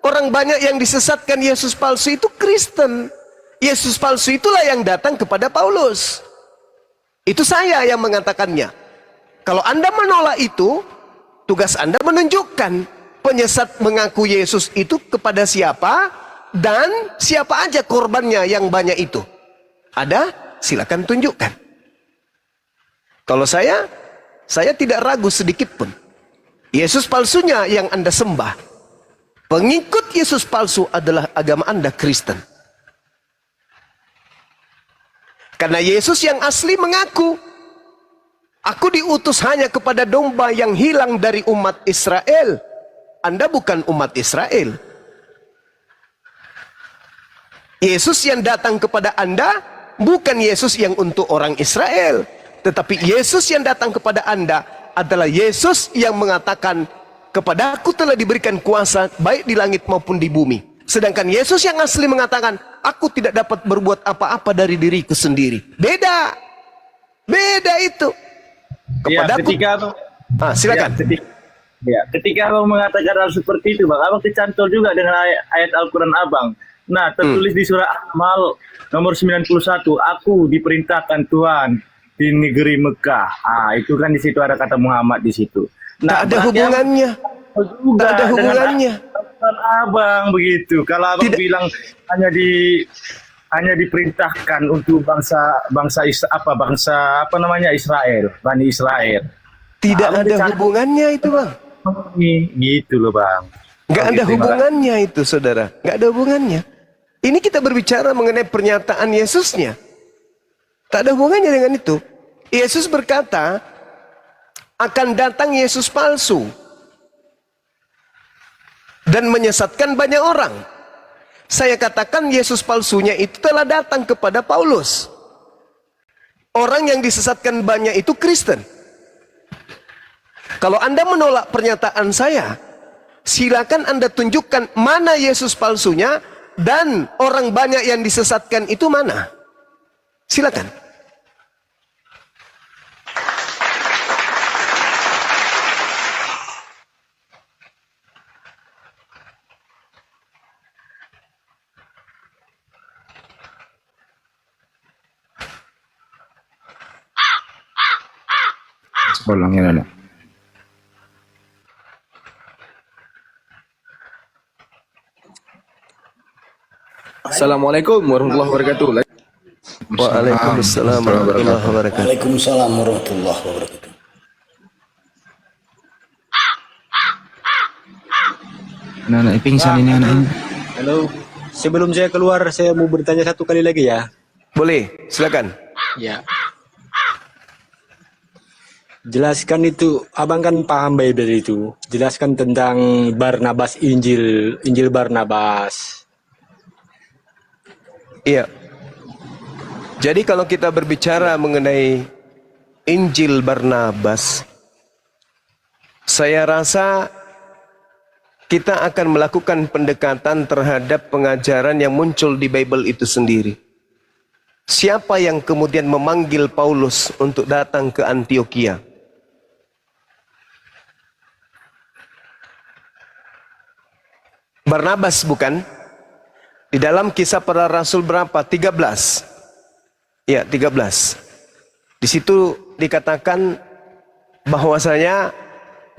Orang banyak yang disesatkan Yesus palsu itu Kristen. Yesus palsu itulah yang datang kepada Paulus. Itu saya yang mengatakannya. Kalau Anda menolak itu, tugas Anda menunjukkan penyesat mengaku Yesus itu kepada siapa dan siapa aja korbannya yang banyak itu. Ada? Silakan tunjukkan. Kalau saya tidak ragu sedikit pun. Yesus palsunya yang Anda sembah. Pengikut Yesus palsu adalah agama Anda Kristen. Karena Yesus yang asli mengaku, aku diutus hanya kepada domba yang hilang dari umat Israel. Anda bukan umat Israel. Yesus yang datang kepada Anda bukan Yesus yang untuk orang Israel. Tetapi Yesus yang datang kepada Anda adalah Yesus yang mengatakan, kepadaku telah diberikan kuasa baik di langit maupun di bumi. Sedangkan Yesus yang asli mengatakan, aku tidak dapat berbuat apa-apa dari diriku sendiri. Beda. Beda itu. Kepadaku. Silakan. Ketika Abang mengatakan hal seperti itu, Bang, Abang kecantol juga dengan ayat Al-Quran Abang. Nah, tertulis di surah Al nomor 91, aku diperintahkan Tuhan di negeri Mekah. Itu kan di situ ada kata Muhammad di situ. Nah, tak ada hubungannya. Tak ada hubungannya. Abang begitu. Kalau Abang bilang hanya diperintahkan untuk bangsa Israel, Bani Israel. Tidak ada hubungannya itu, Bang. Gitu loh, Bang. Nggak ada hubungannya itu, saudara. Nggak ada hubungannya. Ini kita berbicara mengenai pernyataan Yesusnya. Tak ada hubungannya dengan itu. Yesus berkata, akan datang Yesus palsu dan menyesatkan banyak orang. Saya katakan Yesus palsunya itu telah datang kepada Paulus. Orang yang disesatkan banyak itu Kristen. Kalau Anda menolak pernyataan saya, silakan Anda tunjukkan mana Yesus palsunya dan orang banyak yang disesatkan itu mana. Silakan. Tolong ya Nana. Assalamualaikum warahmatullahi wabarakatuh. Waalaikumsalam warahmatullahi wabarakatuh. Waalaikumsalam warahmatullahi wabarakatuh. Nana pingsan ini anak ini. Halo, sebelum saya keluar, saya mau bertanya satu kali lagi ya. Boleh, silakan. Ya. Jelaskan itu, abang kan paham Bible itu. Jelaskan tentang Barnabas, Injil Barnabas. Iya. Jadi kalau kita berbicara mengenai Injil Barnabas, saya rasa kita akan melakukan pendekatan terhadap pengajaran yang muncul di Bible itu sendiri. Siapa yang kemudian memanggil Paulus untuk datang ke Antioquia? Barnabas bukan? Di dalam Kisah Para Rasul berapa? 13. Ya, 13. Di situ dikatakan bahwasanya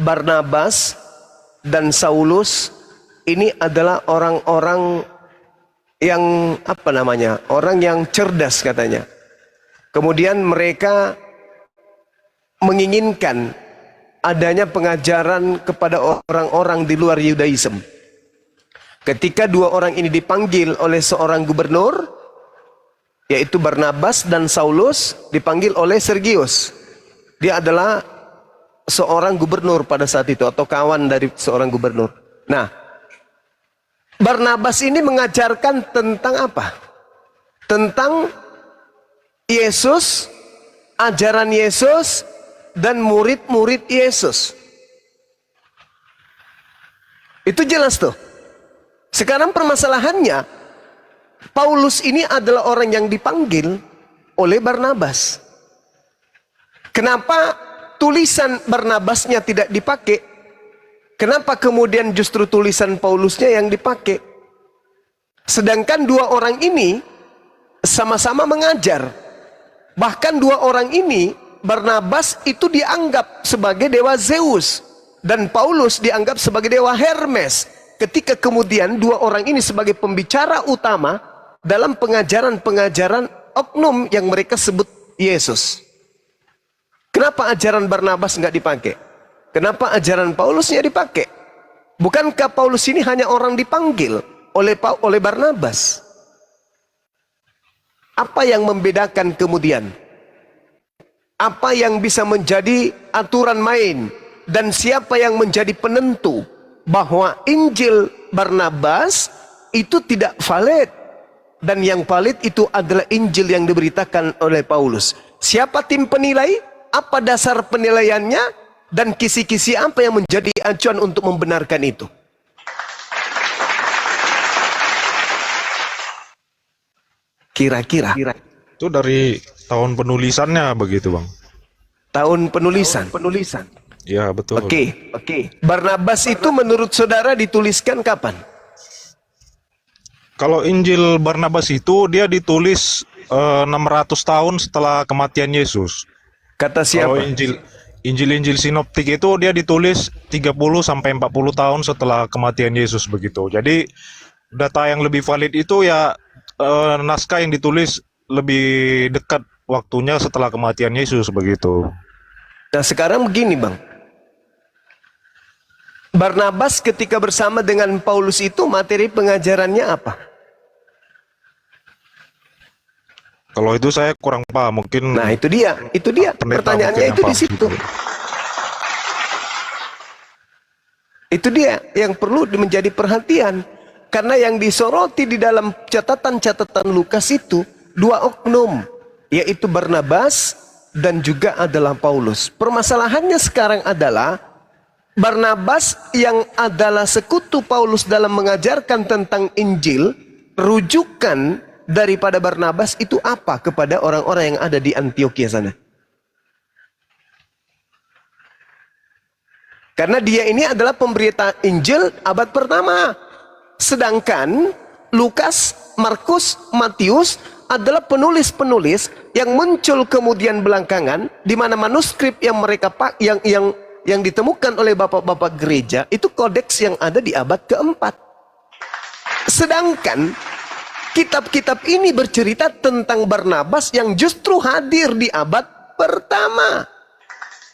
Barnabas dan Saulus ini adalah orang-orang yang orang yang cerdas katanya. Kemudian mereka menginginkan adanya pengajaran kepada orang-orang di luar Yudaism. Ketika dua orang ini dipanggil oleh seorang gubernur, yaitu Barnabas dan Saulus, dipanggil oleh Sergius. Dia adalah seorang gubernur pada saat itu, atau kawan dari seorang gubernur. Nah, Barnabas ini mengajarkan tentang apa? Tentang Yesus, ajaran Yesus, dan murid-murid Yesus. Itu jelas tuh. Sekarang permasalahannya, Paulus ini adalah orang yang dipanggil oleh Barnabas. Kenapa tulisan Barnabasnya tidak dipakai? Kenapa kemudian justru tulisan Paulusnya yang dipakai? Sedangkan dua orang ini sama-sama mengajar. Bahkan dua orang ini, Barnabas itu dianggap sebagai dewa Zeus, dan Paulus dianggap sebagai dewa Hermes. Ketika kemudian dua orang ini sebagai pembicara utama dalam pengajaran-pengajaran oknum yang mereka sebut Yesus. Kenapa ajaran Barnabas nggak dipakai? Kenapa ajaran Paulusnya dipakai? Bukankah Paulus ini hanya orang dipanggil oleh Barnabas? Apa yang membedakan kemudian? Apa yang bisa menjadi aturan main? Dan siapa yang menjadi penentu bahwa Injil Barnabas itu tidak valid, dan yang valid itu adalah Injil yang diberitakan oleh Paulus? Siapa tim penilai? Apa dasar penilaiannya? Dan kisi-kisi apa yang menjadi acuan untuk membenarkan itu? Kira-kira itu dari tahun penulisannya begitu, Bang. Tahun penulisan. Ya, betul. Oke. Barnabas itu menurut saudara dituliskan kapan? Kalau Injil Barnabas itu dia ditulis 600 tahun setelah kematian Yesus. Kata siapa? Kalau Injil sinoptik itu dia ditulis 30 sampai 40 tahun setelah kematian Yesus begitu. Jadi data yang lebih valid itu ya naskah yang ditulis lebih dekat waktunya setelah kematian Yesus begitu. Nah, sekarang begini, Bang. Barnabas ketika bersama dengan Paulus itu materi pengajarannya apa? Kalau itu saya kurang paham, mungkin. Nah, itu dia. Pertanyaannya itu di situ. Itu dia yang perlu menjadi perhatian. Karena yang disoroti di dalam catatan-catatan Lukas itu dua oknum, yaitu Barnabas dan juga adalah Paulus. Permasalahannya sekarang adalah Barnabas yang adalah sekutu Paulus dalam mengajarkan tentang Injil, rujukan daripada Barnabas itu apa kepada orang-orang yang ada di Antioquia sana? Karena dia ini adalah pemberita Injil abad pertama. Sedangkan Lukas, Markus, Matius adalah penulis-penulis yang muncul kemudian belakangan, di mana manuskrip yang mereka yang ditemukan oleh bapak-bapak gereja itu kodeks yang ada di abad keempat. Sedangkan kitab-kitab ini bercerita tentang Barnabas yang justru hadir di abad pertama.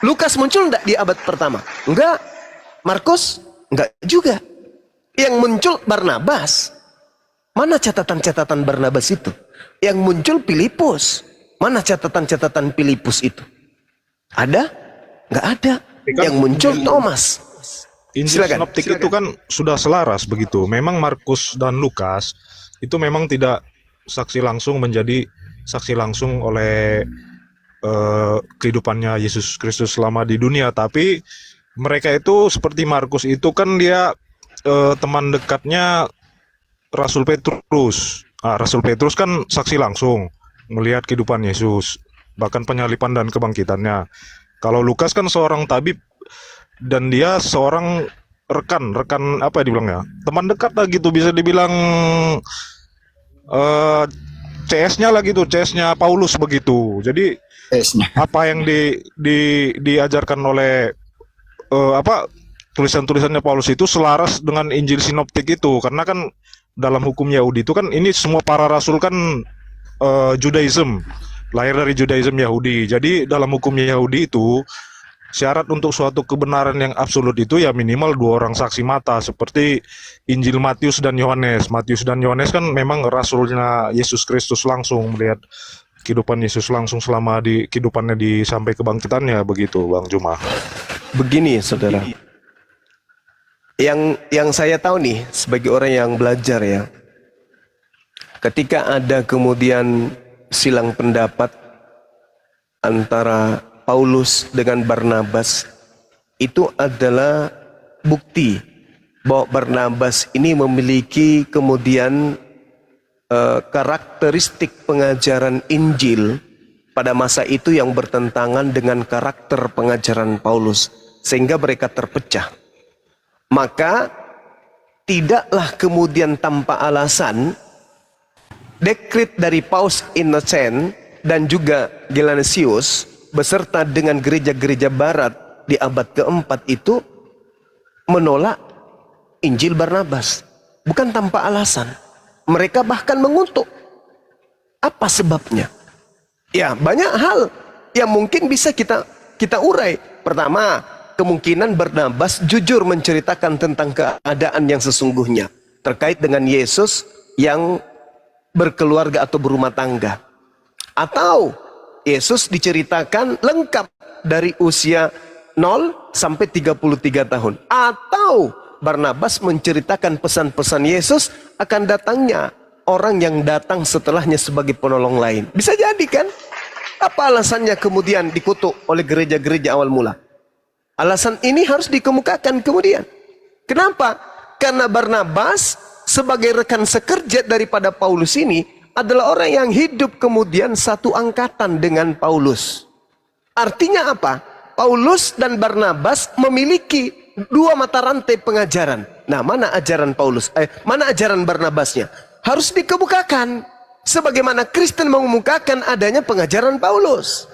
Lukas muncul enggak di abad pertama? Enggak. Markus? Enggak juga. Yang muncul Barnabas. Mana catatan-catatan Barnabas itu? Yang muncul Filipus. Mana catatan-catatan Filipus itu? Ada? Enggak ada. Yang muncul Thomas. Injil sinoptik itu kan sudah selaras begitu. Memang Markus dan Lukas itu memang tidak saksi langsung menjadi saksi langsung oleh kehidupannya Yesus Kristus selama di dunia, tapi mereka itu seperti Markus itu kan dia teman dekatnya Rasul Petrus. Rasul Petrus kan saksi langsung melihat kehidupan Yesus, bahkan penyalipan dan kebangkitannya. Kalau Lukas kan seorang tabib dan dia seorang rekan apa dibilangnya, teman dekat lah gitu, bisa dibilang CS-nya lah gitu, CS-nya Paulus begitu. Jadi apa yang diajarkan oleh tulisan-tulisannya Paulus itu selaras dengan Injil sinoptik itu, karena kan dalam hukum Yahudi itu kan ini semua para rasul kan Judaism, lahir dari Judaism Yahudi. Jadi dalam hukum Yahudi itu syarat untuk suatu kebenaran yang absolut itu ya minimal 2 orang saksi mata, seperti Injil Matius dan Yohanes. Matius dan Yohanes kan memang rasulnya Yesus Kristus langsung, melihat kehidupan Yesus langsung selama di kehidupannya sampai kebangkitannya begitu, Bang Juma. Begini saudara, yang saya tahu nih sebagai orang yang belajar ya, ketika ada kemudian silang pendapat antara Paulus dengan Barnabas, itu adalah bukti bahwa Barnabas ini memiliki kemudian karakteristik pengajaran Injil pada masa itu yang bertentangan dengan karakter pengajaran Paulus, sehingga mereka terpecah. Maka tidaklah kemudian tanpa alasan dekret dari Paus Innocent dan juga Gelasius beserta dengan gereja-gereja barat di abad keempat itu menolak Injil Barnabas. Bukan tanpa alasan. Mereka bahkan mengutuk. Apa sebabnya? Ya, banyak hal yang mungkin bisa kita urai. Pertama, kemungkinan Barnabas jujur menceritakan tentang keadaan yang sesungguhnya terkait dengan Yesus yang berkeluarga atau berumah tangga. Atau Yesus diceritakan lengkap dari usia 0 sampai 33 tahun. Atau Barnabas menceritakan pesan-pesan Yesus akan datangnya orang yang datang setelahnya sebagai penolong lain. Bisa jadi kan? Apa alasannya kemudian dikutuk oleh gereja-gereja awal mula? Alasan ini harus dikemukakan kemudian. Kenapa? Karena Barnabas sebagai rekan sekerja daripada Paulus ini adalah orang yang hidup kemudian satu angkatan dengan Paulus. Artinya apa? Paulus dan Barnabas memiliki 2 mata rantai pengajaran. Nah, mana ajaran Paulus? Mana ajaran Barnabasnya? Harus dikemukakan. Sebagaimana Kristen mengemukakan adanya pengajaran Paulus.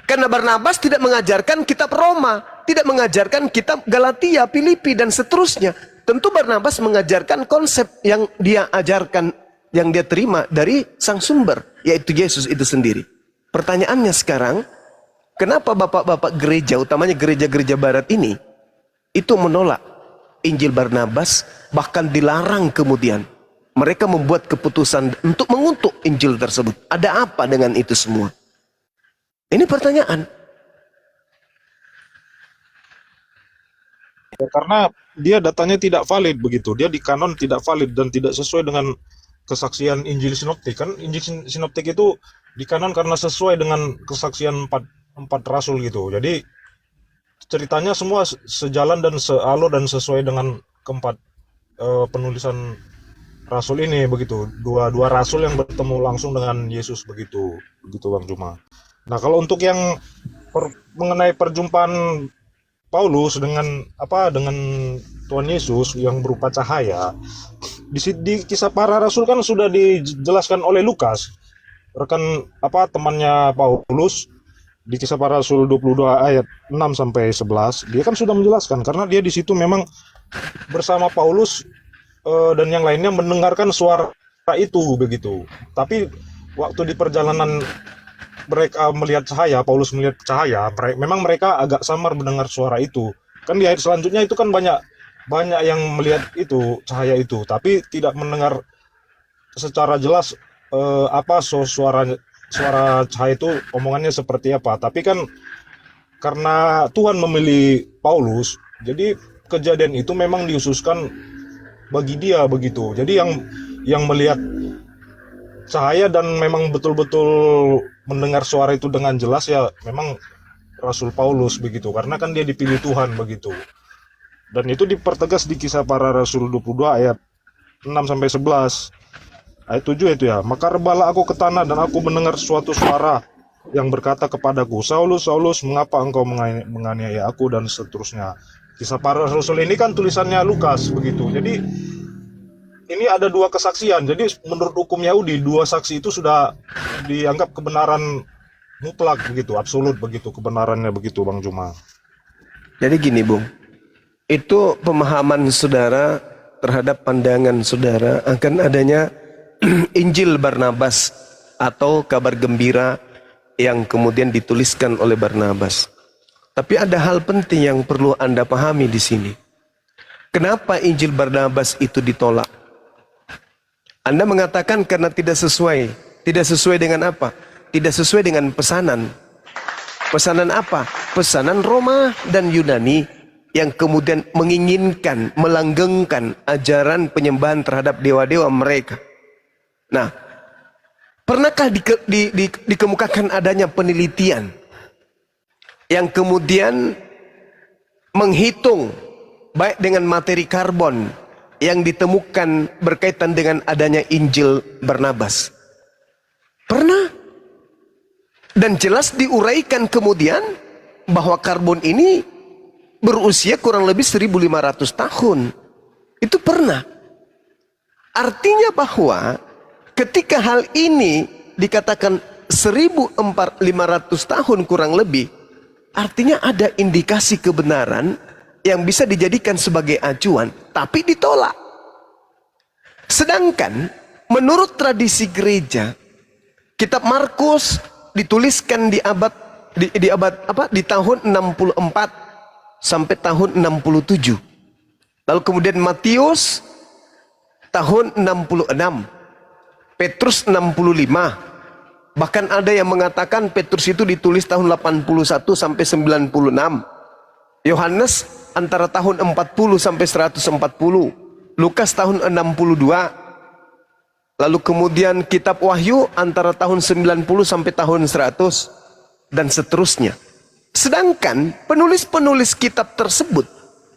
Karena Barnabas tidak mengajarkan kitab Roma, tidak mengajarkan kitab Galatia, Filipi, dan seterusnya. Tentu Barnabas mengajarkan konsep yang dia ajarkan, yang dia terima dari sang sumber, yaitu Yesus itu sendiri. Pertanyaannya sekarang, kenapa bapak-bapak gereja, utamanya gereja-gereja barat ini, itu menolak Injil Barnabas, bahkan dilarang kemudian. Mereka membuat keputusan untuk mengutuk Injil tersebut. Ada apa dengan itu semua? Ini pertanyaan. Ya, karena dia datanya tidak valid begitu. Dia di kanon tidak valid dan tidak sesuai dengan kesaksian Injil sinoptik. Kan Injil sinoptik itu di kanon karena sesuai dengan kesaksian empat rasul gitu. Jadi ceritanya semua sejalan dan sealur dan sesuai dengan keempat penulisan rasul ini begitu. Dua rasul yang bertemu langsung dengan Yesus begitu Bang Juma. Nah, kalau untuk yang mengenai perjumpaan Paulus dengan Tuhan Yesus yang berupa cahaya, di kisah para rasul kan sudah dijelaskan oleh Lukas temannya Paulus di Kisah Para Rasul 22 ayat 6 sampai 11, dia kan sudah menjelaskan karena dia di situ memang bersama Paulus dan yang lainnya mendengarkan suara itu begitu. Tapi waktu di perjalanan mereka melihat cahaya, Paulus melihat cahaya, memang mereka agak samar mendengar suara itu. Kan di ayat selanjutnya itu kan banyak yang melihat itu cahaya itu, tapi tidak mendengar secara jelas suara cahaya itu omongannya seperti apa. Tapi kan karena Tuhan memilih Paulus, jadi kejadian itu memang dihususkan bagi dia begitu. Jadi yang melihat cahaya dan memang betul-betul mendengar suara itu dengan jelas ya memang Rasul Paulus begitu, karena kan dia dipilih Tuhan begitu. Dan itu dipertegas di Kisah Para Rasul 22 ayat 6 sampai 11. Ayat 7 itu ya, maka rebalah aku ke tanah dan aku mendengar suatu suara yang berkata kepadaku, Saulus, Saulus, mengapa engkau menganiaya aku, dan seterusnya. Kisah Para Rasul ini kan tulisannya Lukas begitu. Jadi ini ada dua kesaksian. Jadi menurut hukum Yahudi, dua saksi itu sudah dianggap kebenaran mutlak begitu, absolut begitu kebenarannya begitu, Bang Juma. Jadi gini, Bung. Itu pemahaman saudara terhadap pandangan saudara akan adanya Injil Barnabas atau kabar gembira yang kemudian dituliskan oleh Barnabas. Tapi ada hal penting yang perlu Anda pahami di sini. Kenapa Injil Barnabas itu ditolak? Anda mengatakan karena tidak sesuai. Tidak sesuai dengan apa? Tidak sesuai dengan pesanan. Pesanan apa? Pesanan Roma dan Yunani yang kemudian menginginkan, melanggengkan ajaran penyembahan terhadap dewa-dewa mereka. Nah, pernahkah dikemukakan adanya penelitian yang kemudian menghitung baik dengan materi karbon yang ditemukan berkaitan dengan adanya Injil Barnabas? Pernah. Dan jelas diuraikan kemudian bahwa karbon ini berusia kurang lebih 1500 tahun. Itu pernah. Artinya bahwa ketika hal ini dikatakan 1500 tahun kurang lebih, artinya ada indikasi kebenaran yang bisa dijadikan sebagai acuan, tapi ditolak. Sedangkan menurut tradisi gereja, kitab Markus dituliskan di tahun 64 sampai tahun 67. Lalu kemudian Matius tahun 66. Petrus 65. Bahkan ada yang mengatakan Petrus itu ditulis tahun 81 sampai 96. Yohanes antara tahun 40 sampai 140. Lukas tahun 62. Lalu kemudian kitab Wahyu antara tahun 90 sampai tahun 100 dan seterusnya. Sedangkan penulis-penulis kitab tersebut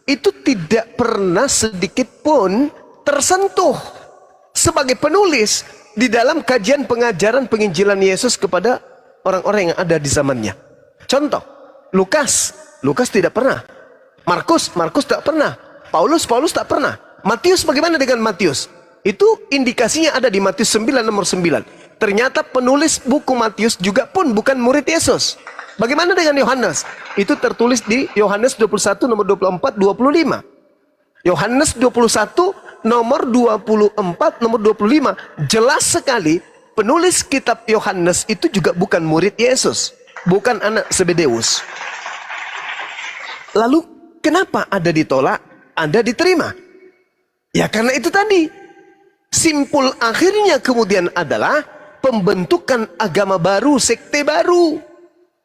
itu tidak pernah sedikit pun tersentuh sebagai penulis di dalam kajian pengajaran penginjilan Yesus kepada orang-orang yang ada di zamannya. Contoh, Lukas tidak pernah. Markus tak pernah. Paulus tak pernah. Matius, bagaimana dengan Matius? Itu indikasinya ada di Matius 9 nomor 9. Ternyata penulis buku Matius juga pun bukan murid Yesus. Bagaimana dengan Yohanes? Itu tertulis di Yohanes 21 nomor 24 25. Yohanes 21 nomor 24, nomor 25, jelas sekali penulis kitab Yohanes itu juga bukan murid Yesus, bukan anak Zebedeus. Lalu kenapa ada ditolak, ada diterima? Ya karena itu tadi. Simpul akhirnya kemudian adalah pembentukan agama baru, sekte baru.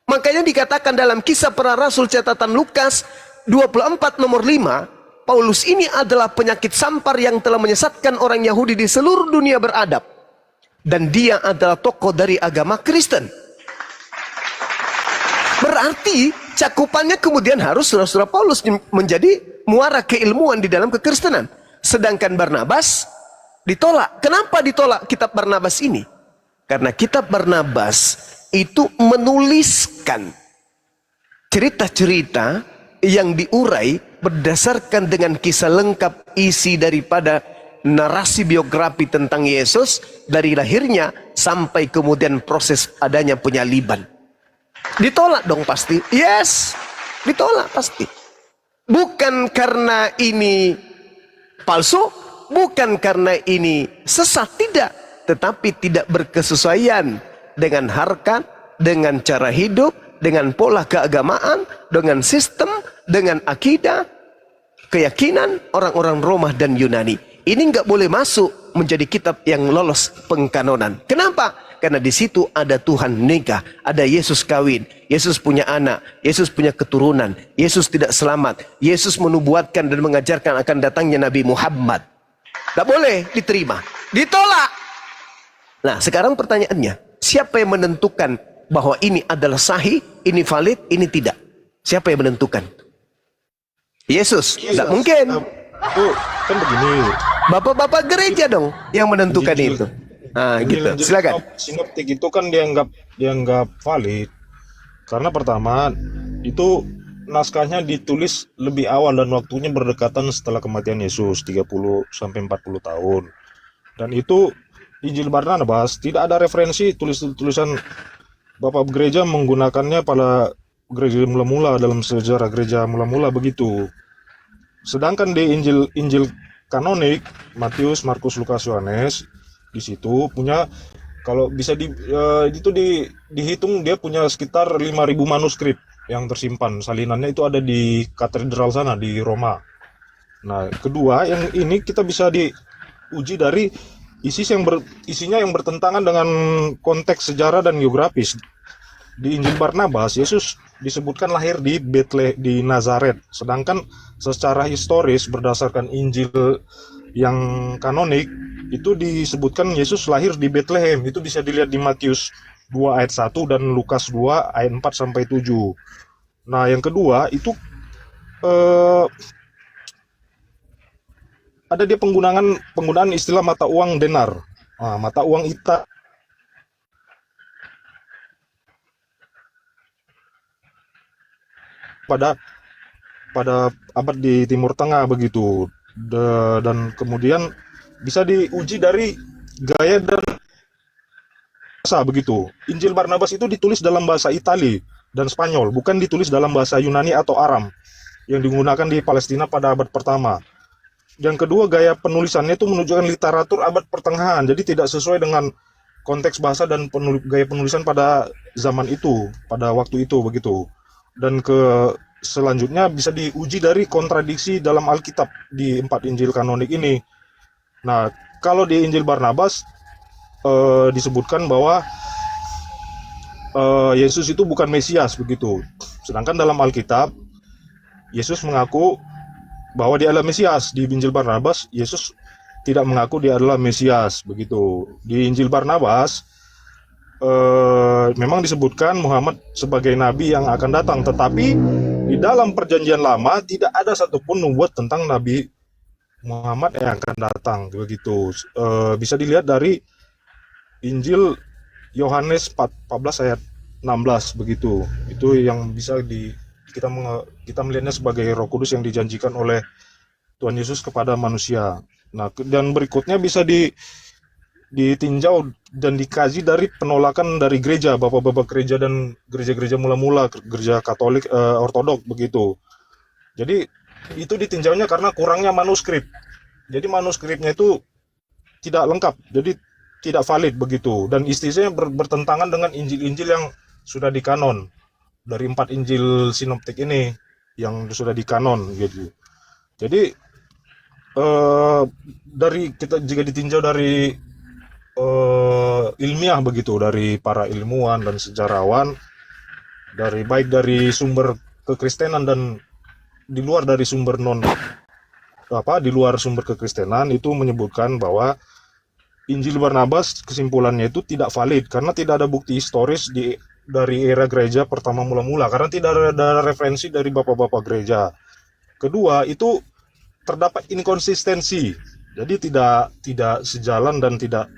Makanya dikatakan dalam Kisah Para Rasul catatan Lukas 24 nomor 5, Paulus ini adalah penyakit sampar yang telah menyesatkan orang Yahudi di seluruh dunia beradab. Dan dia adalah tokoh dari agama Kristen. Berarti cakupannya kemudian harus saudara-saudara Paulus menjadi muara keilmuan di dalam kekristenan. Sedangkan Barnabas ditolak. Kenapa ditolak kitab Barnabas ini? Karena kitab Barnabas itu menuliskan cerita-cerita yang diurai berdasarkan dengan kisah lengkap isi daripada narasi biografi tentang Yesus dari lahirnya sampai kemudian proses adanya penyaliban. Ditolak dong pasti. Yes, ditolak pasti. Bukan karena ini palsu, bukan karena ini sesat, tidak. Tetapi tidak berkesesuaian dengan harkat, dengan cara hidup, dengan pola keagamaan, dengan sistem, dengan akidah, keyakinan orang-orang Roma dan Yunani. Ini nggak boleh masuk menjadi kitab yang lolos pengkanonan. Kenapa? Karena di situ ada Tuhan nikah, ada Yesus kawin, Yesus punya anak, Yesus punya keturunan, Yesus tidak selamat, Yesus menubuatkan dan mengajarkan akan datangnya Nabi Muhammad. Tak boleh diterima, ditolak. Nah, sekarang pertanyaannya, siapa yang menentukan bahwa ini adalah sahih, ini valid, ini tidak? Siapa yang menentukan? Yesus? Tidak mungkin. Itu kan begini. Bapak-bapak gereja dong yang menentukan itu. Nah, gitu. Silakan. Sinoptik itu kan dianggap valid karena pertama itu naskahnya ditulis lebih awal dan waktunya berdekatan setelah kematian Yesus 30 sampai 40 tahun. Dan itu Injil Barnabas tidak ada referensi tulisan Bapak gereja menggunakannya pada gereja mula-mula dalam sejarah gereja mula-mula begitu. Sedangkan di Injil kanonik Matius, Markus, Lukas, Yohanes di situ punya kalau bisa dihitung dia punya sekitar 5.000 manuskrip yang tersimpan. Salinannya itu ada di katedral sana di Roma. Nah, kedua yang ini kita bisa diuji dari isinya yang bertentangan dengan konteks sejarah dan geografis. Di Injil Barnabas, Yesus disebutkan lahir di Bethlehem di Nazaret. Sedangkan secara historis berdasarkan Injil yang kanonik itu disebutkan Yesus lahir di Bethlehem. Itu bisa dilihat di Matius 2 ayat 1 dan Lukas 2 ayat 4 sampai 7. Nah, yang kedua itu ada dia penggunaan istilah mata uang denar. Nah, mata uang pada abad di Timur Tengah begitu. Dan kemudian bisa diuji dari gaya dan bahasa begitu. Injil Barnabas itu ditulis dalam bahasa Itali dan Spanyol, bukan ditulis dalam bahasa Yunani atau Aram yang digunakan di Palestina pada abad pertama. Yang kedua, gaya penulisannya itu menunjukkan literatur abad pertengahan, jadi tidak sesuai dengan konteks bahasa dan gaya penulisan pada zaman itu, pada waktu itu begitu. Dan selanjutnya bisa diuji dari kontradiksi dalam Alkitab di 4 Injil kanonik ini. Nah, kalau di Injil Barnabas disebutkan bahwa Yesus itu bukan Mesias begitu. Sedangkan dalam Alkitab Yesus mengaku bahwa dia adalah Mesias. Di Injil Barnabas Yesus tidak mengaku dia adalah Mesias begitu. Di Injil Barnabas memang disebutkan Muhammad sebagai nabi yang akan datang, tetapi di dalam perjanjian lama tidak ada satupun nubuat tentang Nabi Muhammad yang akan datang begitu. Bisa dilihat dari Injil Yohanes 14 ayat 16 begitu. Itu yang bisa kita melihatnya sebagai Roh Kudus yang dijanjikan oleh Tuhan Yesus kepada manusia. Nah, dan berikutnya bisa ditinjau dan dikaji dari penolakan dari gereja, bapak-bapak gereja dan gereja-gereja mula-mula, gereja Katolik Ortodok begitu. Jadi itu ditinjaunya karena kurangnya manuskrip. Jadi manuskripnya itu tidak lengkap, jadi tidak valid begitu. Dan istilahnya bertentangan dengan Injil-Injil yang sudah dikanon dari 4 Injil sinoptik ini yang sudah dikanon gitu. Jadi jika ditinjau dari ilmiah begitu, dari para ilmuwan dan sejarawan, baik dari sumber kekristenan dan di luar dari sumber di luar sumber kekristenan, itu menyebutkan bahwa Injil Barnabas kesimpulannya itu tidak valid karena tidak ada bukti historis dari era gereja pertama mula-mula, karena tidak ada referensi dari bapak-bapak gereja. Kedua, itu terdapat inkonsistensi, jadi tidak sejalan dan tidak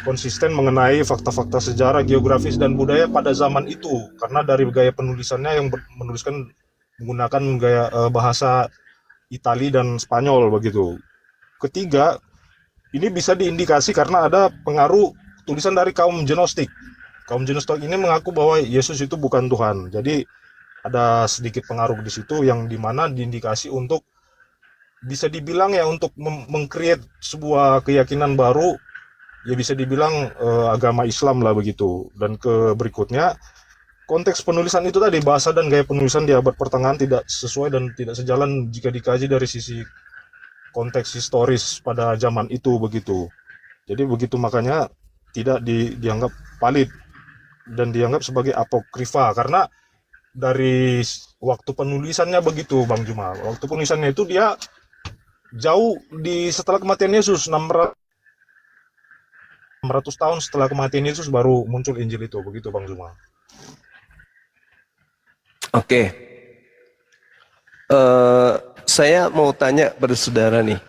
konsisten mengenai fakta-fakta sejarah, geografis dan budaya pada zaman itu, karena dari gaya penulisannya yang menuliskan menggunakan gaya bahasa Itali dan Spanyol begitu. Ketiga, ini bisa diindikasi karena ada pengaruh tulisan dari kaum Gnostik. Kaum Gnostik ini mengaku bahwa Yesus itu bukan Tuhan. Jadi ada sedikit pengaruh di situ yang dimana diindikasi untuk bisa dibilang ya untuk meng-create sebuah keyakinan baru, ya bisa dibilang agama Islam lah begitu. Dan ke berikutnya, konteks penulisan itu tadi, bahasa dan gaya penulisan di abad pertengahan tidak sesuai dan tidak sejalan jika dikaji dari sisi konteks historis pada zaman itu begitu. Jadi begitu makanya tidak dianggap valid dan dianggap sebagai apokrifa karena dari waktu penulisannya begitu, Bang Juma. Waktu penulisannya itu dia jauh setelah kematian Yesus, 600 tahun setelah kematian Yesus baru muncul Injil itu, begitu Bang Juma. Oke. Saya mau tanya pada saudara nih.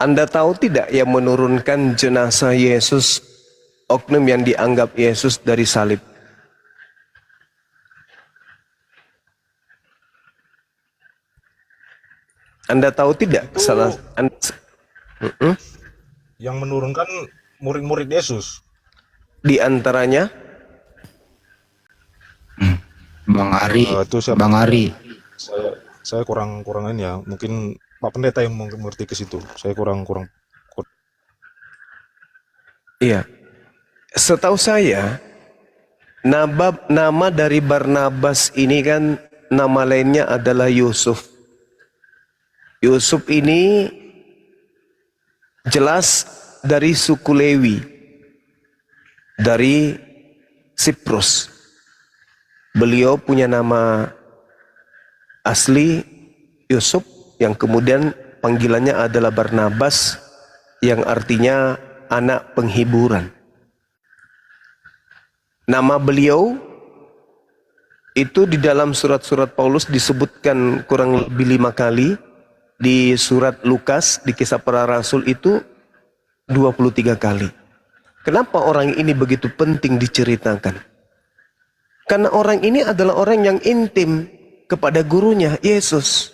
Anda tahu tidak yang menurunkan jenazah Yesus, oknum yang dianggap Yesus dari salib? Anda tahu tidak? Yang menurunkan murid-murid Yesus. Di antaranya? Bang Ari. Itu siapa? Bang Ari. Saya kurang ini ya. Mungkin Pak Pendeta yang mengerti ke situ. Saya kurang. Iya. Setahu saya, nama dari Barnabas ini kan nama lainnya adalah Yusuf. Yusuf ini jelas dari suku Lewi, dari Siprus. Beliau punya nama asli Yusuf yang kemudian panggilannya adalah Barnabas yang artinya anak penghiburan. Nama beliau itu di dalam surat-surat Paulus disebutkan kurang lebih 5 kali. Di surat Lukas, di Kisah Para Rasul itu 23 kali. Kenapa orang ini begitu penting diceritakan? Karena orang ini adalah orang yang intim kepada gurunya, Yesus.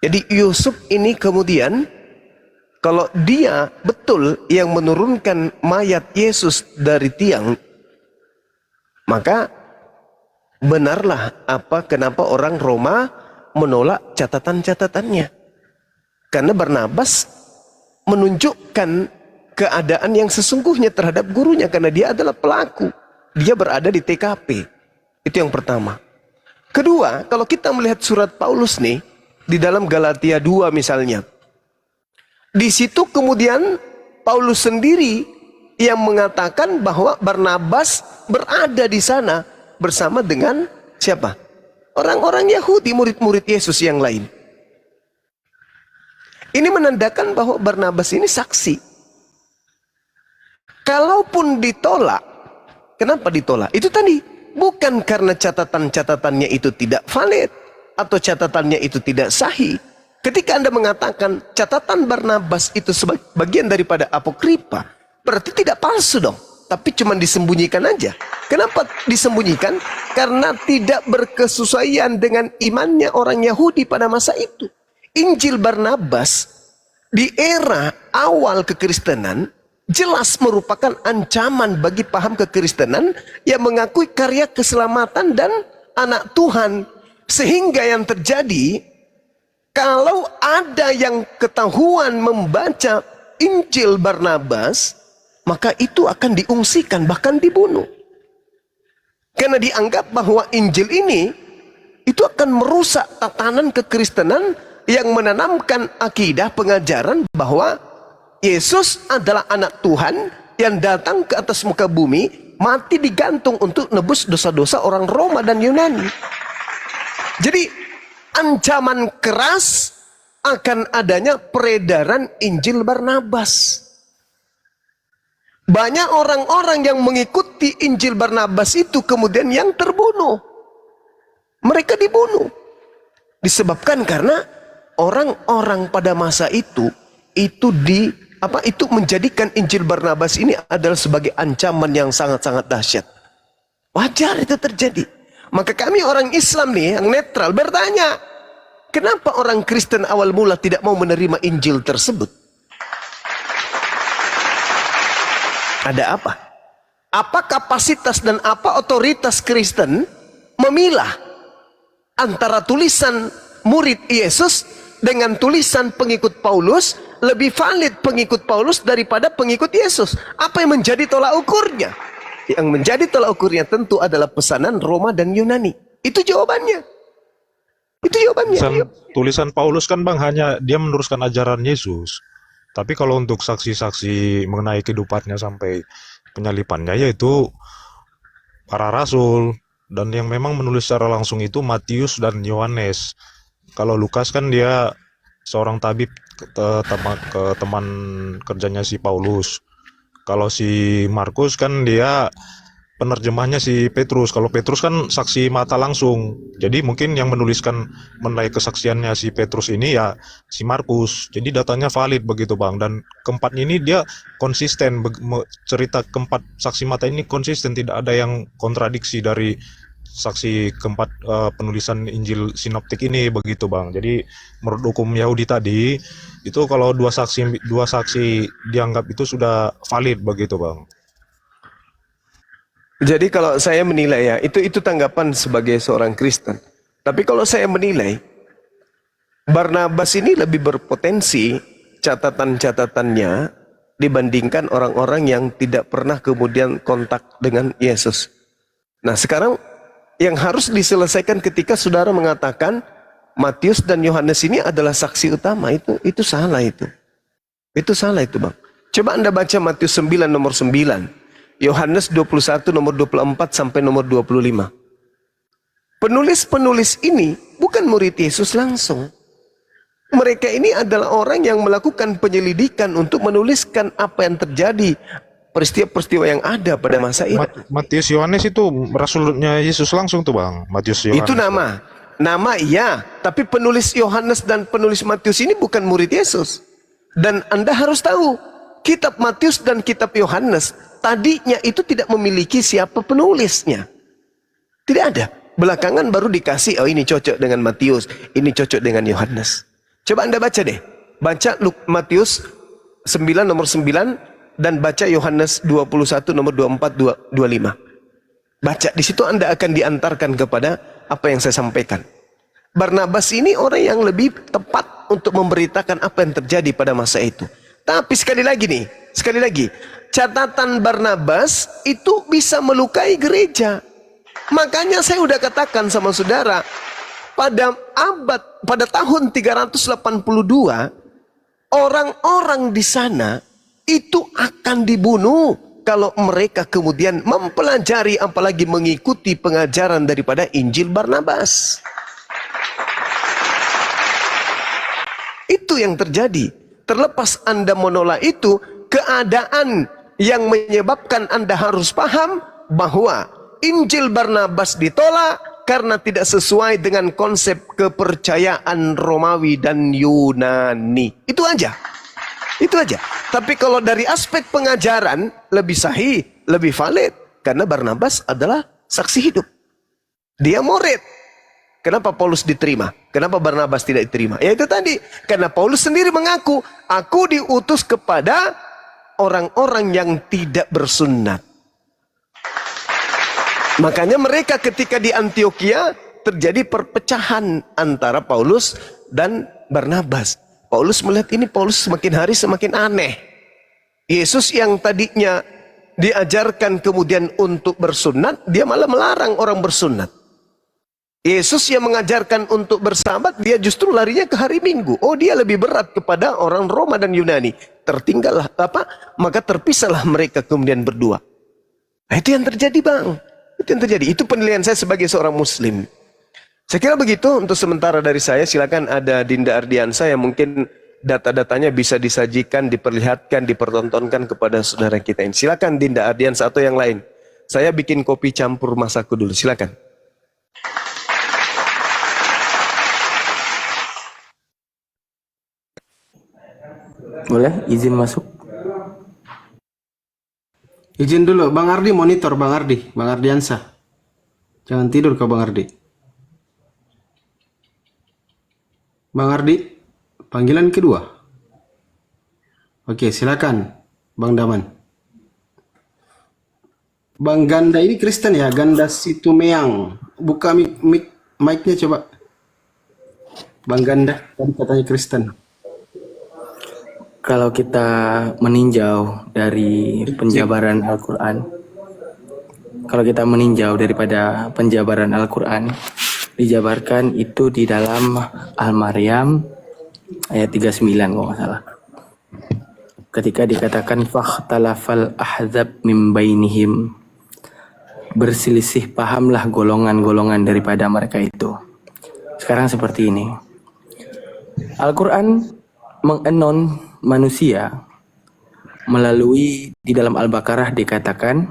Jadi Yusuf ini kemudian, kalau dia betul yang menurunkan mayat Yesus dari tiang, maka benarlah kenapa orang Roma menolak catatan-catatannya. Karena Barnabas menunjukkan keadaan yang sesungguhnya terhadap gurunya karena dia adalah pelaku. Dia berada di TKP. Itu yang pertama. Kedua, kalau kita melihat surat Paulus nih di dalam Galatia 2 misalnya. Di situ kemudian Paulus sendiri yang mengatakan bahwa Barnabas berada di sana bersama dengan siapa? Orang-orang Yahudi, murid-murid Yesus yang lain. Ini menandakan bahwa Barnabas ini saksi. Kalaupun ditolak, kenapa ditolak? Itu tadi, bukan karena catatan-catatannya itu tidak valid, atau catatannya itu tidak sahih. Ketika Anda mengatakan catatan Barnabas itu sebagai bagian daripada apokrifa, berarti tidak palsu dong. Tapi cuma disembunyikan aja. Kenapa disembunyikan? Karena tidak berkesesuaian dengan imannya orang Yahudi pada masa itu. Injil Barnabas di era awal kekristenan jelas merupakan ancaman bagi paham kekristenan yang mengakui karya keselamatan dan anak Tuhan. Sehingga yang terjadi, kalau ada yang ketahuan membaca Injil Barnabas, maka itu akan diungsikan, bahkan dibunuh. Karena dianggap bahwa Injil ini itu akan merusak tatanan kekristenan yang menanamkan akidah pengajaran bahwa Yesus adalah anak Tuhan yang datang ke atas muka bumi, mati digantung untuk nebus dosa-dosa orang Roma dan Yunani. Jadi ancaman keras akan adanya peredaran Injil Barnabas. Banyak orang-orang yang mengikuti Injil Barnabas itu kemudian yang terbunuh. Mereka dibunuh. Disebabkan karena orang-orang pada masa itu menjadikan Injil Barnabas ini adalah sebagai ancaman yang sangat-sangat dahsyat. Wajar itu terjadi. Maka kami orang Islam nih yang netral bertanya, kenapa orang Kristen awal mula tidak mau menerima Injil tersebut? Ada apa? Apa kapasitas dan apa otoritas Kristen memilah antara tulisan murid Yesus dengan tulisan pengikut Paulus? Lebih valid pengikut Paulus daripada pengikut Yesus. Apa yang menjadi tolak ukurnya? Yang menjadi tolak ukurnya tentu adalah pesanan Roma dan Yunani. Itu jawabannya. Itu jawabannya. Tulisan Paulus kan Bang hanya dia meneruskan ajaran Yesus. Tapi kalau untuk saksi-saksi mengenai kehidupannya sampai penyalipannya, yaitu para rasul, dan yang memang menulis secara langsung itu Matius dan Yohanes. Kalau Lukas kan dia seorang tabib ke teman kerjanya si Paulus. Kalau si Markus kan dia penerjemahnya si Petrus. Kalau Petrus kan saksi mata langsung. Jadi mungkin yang menuliskan mengenai kesaksiannya si Petrus ini ya si Markus. Jadi datanya valid begitu Bang. Dan keempat ini dia konsisten. Cerita keempat saksi mata ini konsisten. Tidak ada yang kontradiksi dari saksi keempat penulisan Injil sinoptik ini begitu Bang. Jadi menurut hukum Yahudi tadi itu kalau dua saksi dianggap itu sudah valid begitu Bang. Jadi kalau saya menilai ya, itu tanggapan sebagai seorang Kristen. Tapi kalau saya menilai, Barnabas ini lebih berpotensi catatan-catatannya dibandingkan orang-orang yang tidak pernah kemudian kontak dengan Yesus. Nah sekarang yang harus diselesaikan ketika saudara mengatakan Matius dan Yohanes ini adalah saksi utama, itu salah itu. Itu salah itu Bang. Coba Anda baca Matius 9 nomor 9. Yohanes 21 nomor 24 sampai nomor 25. Penulis-penulis ini bukan murid Yesus langsung. Mereka ini adalah orang yang melakukan penyelidikan untuk menuliskan apa yang terjadi, peristiwa-peristiwa yang ada pada masa itu. Matius Yohanes itu rasulnya Yesus langsung tuh Bang. Matius Yohanes. Itu nama iya, tapi penulis Yohanes dan penulis Matius ini bukan murid Yesus. Dan Anda harus tahu, kitab Matius dan kitab Yohanes tadinya itu tidak memiliki siapa penulisnya. Tidak ada. Belakangan baru dikasih, oh ini cocok dengan Matius, ini cocok dengan Yohanes. Coba Anda baca deh. Baca Matius 9 nomor 9 dan baca Yohanes 21 nomor 24 25. Baca, di situ Anda akan diantarkan kepada apa yang saya sampaikan. Barnabas ini orang yang lebih tepat untuk memberitakan apa yang terjadi pada masa itu. Tapi sekali lagi, catatan Barnabas itu bisa melukai gereja. Makanya saya udah katakan sama saudara, pada tahun 382, orang-orang di sana itu akan dibunuh kalau mereka kemudian mempelajari apalagi mengikuti pengajaran daripada Injil Barnabas. Itu yang terjadi. Terlepas Anda menolak itu, keadaan yang menyebabkan Anda harus paham bahwa Injil Barnabas ditolak karena tidak sesuai dengan konsep kepercayaan Romawi dan Yunani. Itu aja. Tapi kalau dari aspek pengajaran lebih sahih, lebih valid, karena Barnabas adalah saksi hidup. Dia murid. Kenapa Paulus diterima? Kenapa Barnabas tidak diterima? Ya itu tadi. Karena Paulus sendiri mengaku, aku diutus kepada orang-orang yang tidak bersunat. Makanya mereka ketika di Antioquia terjadi perpecahan antara Paulus dan Barnabas. Paulus melihat ini, Paulus semakin hari semakin aneh. Yesus yang tadinya diajarkan kemudian untuk bersunat, dia malah melarang orang bersunat. Yesus yang mengajarkan untuk bersabat, dia justru larinya ke hari Minggu. Oh, dia lebih berat kepada orang Roma dan Yunani. Tertinggallah maka terpisahlah mereka kemudian berdua. Nah, itu yang terjadi Bang. Itu yang terjadi. Itu penilaian saya sebagai seorang Muslim. Saya kira begitu untuk sementara dari saya. Silakan ada Dinda Ardiansa yang mungkin data-datanya bisa disajikan, diperlihatkan, dipertontonkan kepada saudara kita ini. Silakan Dinda Ardiansa atau yang lain. Saya bikin kopi campur masaku dulu. Silakan. Boleh izin masuk? Izin dulu, Bang Ardi monitor, Bang Ardiansa. Jangan tidur kau Bang Ardi. Bang Ardi, panggilan kedua. Oke, silakan Bang Daman. Bang Ganda ini Kristen ya, Ganda Situmeang. Buka mic-nya coba. Bang Ganda, tadi katanya Kristen. Kalau kita meninjau dari penjabaran Al-Quran, kalau kita meninjau daripada penjabaran Al-Quran, dijabarkan itu di dalam Al-Maryam ayat 39 kalau nggak salah. Ketika dikatakan fakhtalafal ahzab min bainihim, berselisih pahamlah golongan-golongan daripada mereka itu. Sekarang seperti ini. Al-Quran mengenon manusia melalui di dalam Al-Baqarah dikatakan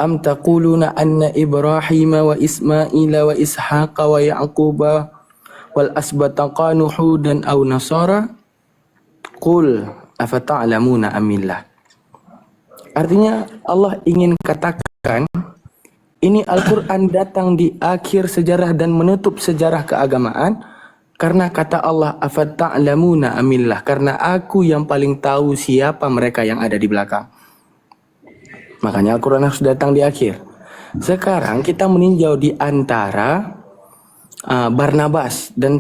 am taquluna anna Ibrahim wa Ismaila wa Ishaqa wa Yaquba wal asbata qanu hudan aw nasara qul afata'lamuna amillah. Artinya Allah ingin katakan ini Al-Quran datang di akhir sejarah dan menutup sejarah keagamaan karena kata Allah afata'lamuna amillah, karena aku yang paling tahu siapa mereka yang ada di belakang. Makanya Al-Quran harus datang di akhir. Sekarang kita meninjau di antara Barnabas dan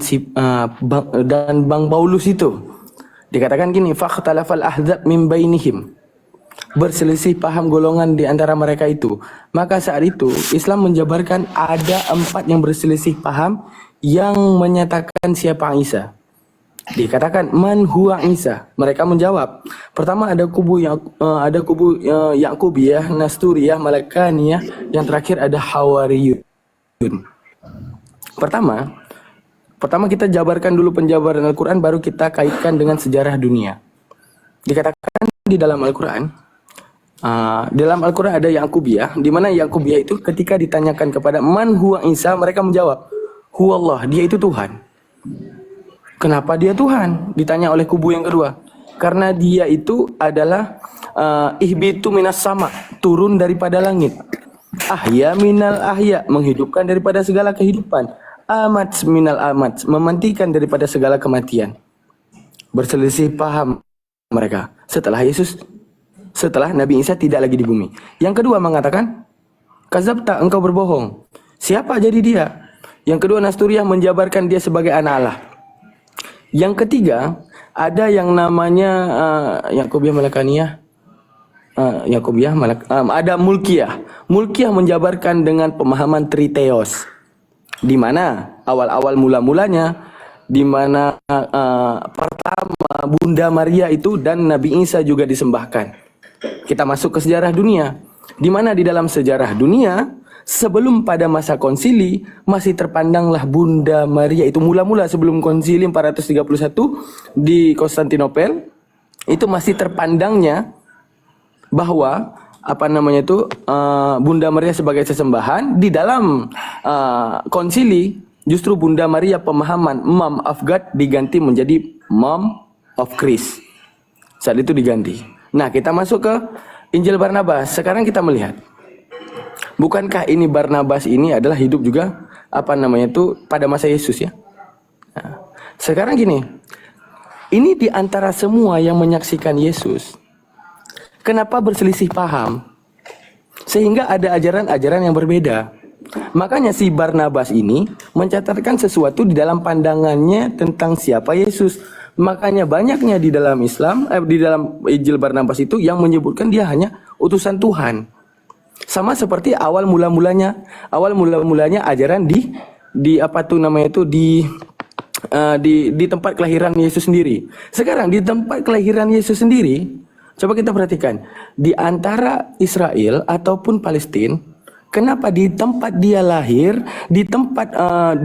Bang Paulus itu. Dikatakan gini, fakhtalafal ahzab min bainihim. Berselisih paham golongan di antara mereka itu. Maka saat itu Islam menjabarkan ada 4 yang berselisih paham yang menyatakan siapa Isa. Dikatakan man huwa Isa. Mereka menjawab. Pertama ada kubu Yakubiyah, Nasturiyah, Malakaniyah, yang terakhir ada Hawariyun. Pertama kita jabarkan dulu penjabaran Al-Quran, baru kita kaitkan dengan sejarah dunia. Dikatakan di dalam Al-Quran, ada Yakubiyah, di mana Yakubiyah itu ketika ditanyakan kepada man huwa Isa, mereka menjawab, huwallah, dia itu Tuhan. Kenapa dia Tuhan? Ditanya oleh kubu yang kedua. Karena dia itu adalah ihbitu minas sama, turun daripada langit. Ahya minal ahya, menghidupkan daripada segala kehidupan. Amat minal amat, memantikan daripada segala kematian. Berselisih paham mereka setelah Nabi Isa tidak lagi di bumi. Yang kedua mengatakan, kazabta, engkau berbohong. Siapa jadi dia? Yang kedua Nasturiyah menjabarkan dia sebagai anak Allah. Yang ketiga ada yang namanya Yakubiyah Malakaniyah, ada Mulkiyah menjabarkan dengan pemahaman Triteos, di mana awal-awal mula-mulanya, di mana pertama Bunda Maria itu dan Nabi Isa juga disembahkan. Kita masuk ke sejarah dunia, di mana di dalam sejarah dunia sebelum pada masa konsili masih terpandanglah Bunda Maria itu mula-mula sebelum konsili 431 di Konstantinopel, itu masih terpandangnya bahwa Bunda Maria sebagai sesembahan. Di dalam konsili justru Bunda Maria pemahaman Mom of God diganti menjadi Mom of Christ. Saat itu diganti. Nah, kita masuk ke Injil Barnabas. Sekarang kita melihat, bukankah ini Barnabas ini adalah hidup juga pada masa Yesus ya? Nah, sekarang gini, ini di antara semua yang menyaksikan Yesus, kenapa berselisih paham? Sehingga ada ajaran-ajaran yang berbeda. Makanya si Barnabas ini mencatatkan sesuatu di dalam pandangannya tentang siapa Yesus. Makanya banyaknya di dalam Islam, di dalam Injil Barnabas itu yang menyebutkan dia hanya utusan Tuhan. Sama seperti awal mula-mulanya ajaran di tempat kelahiran Yesus sendiri. Sekarang di tempat kelahiran Yesus sendiri, coba kita perhatikan, di antara Israel ataupun Palestina, kenapa di tempat dia lahir, di tempat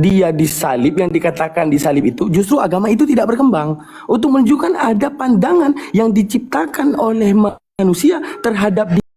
dia disalib, yang dikatakan disalib itu, justru agama itu tidak berkembang. Untuk menunjukkan ada pandangan yang diciptakan oleh manusia terhadap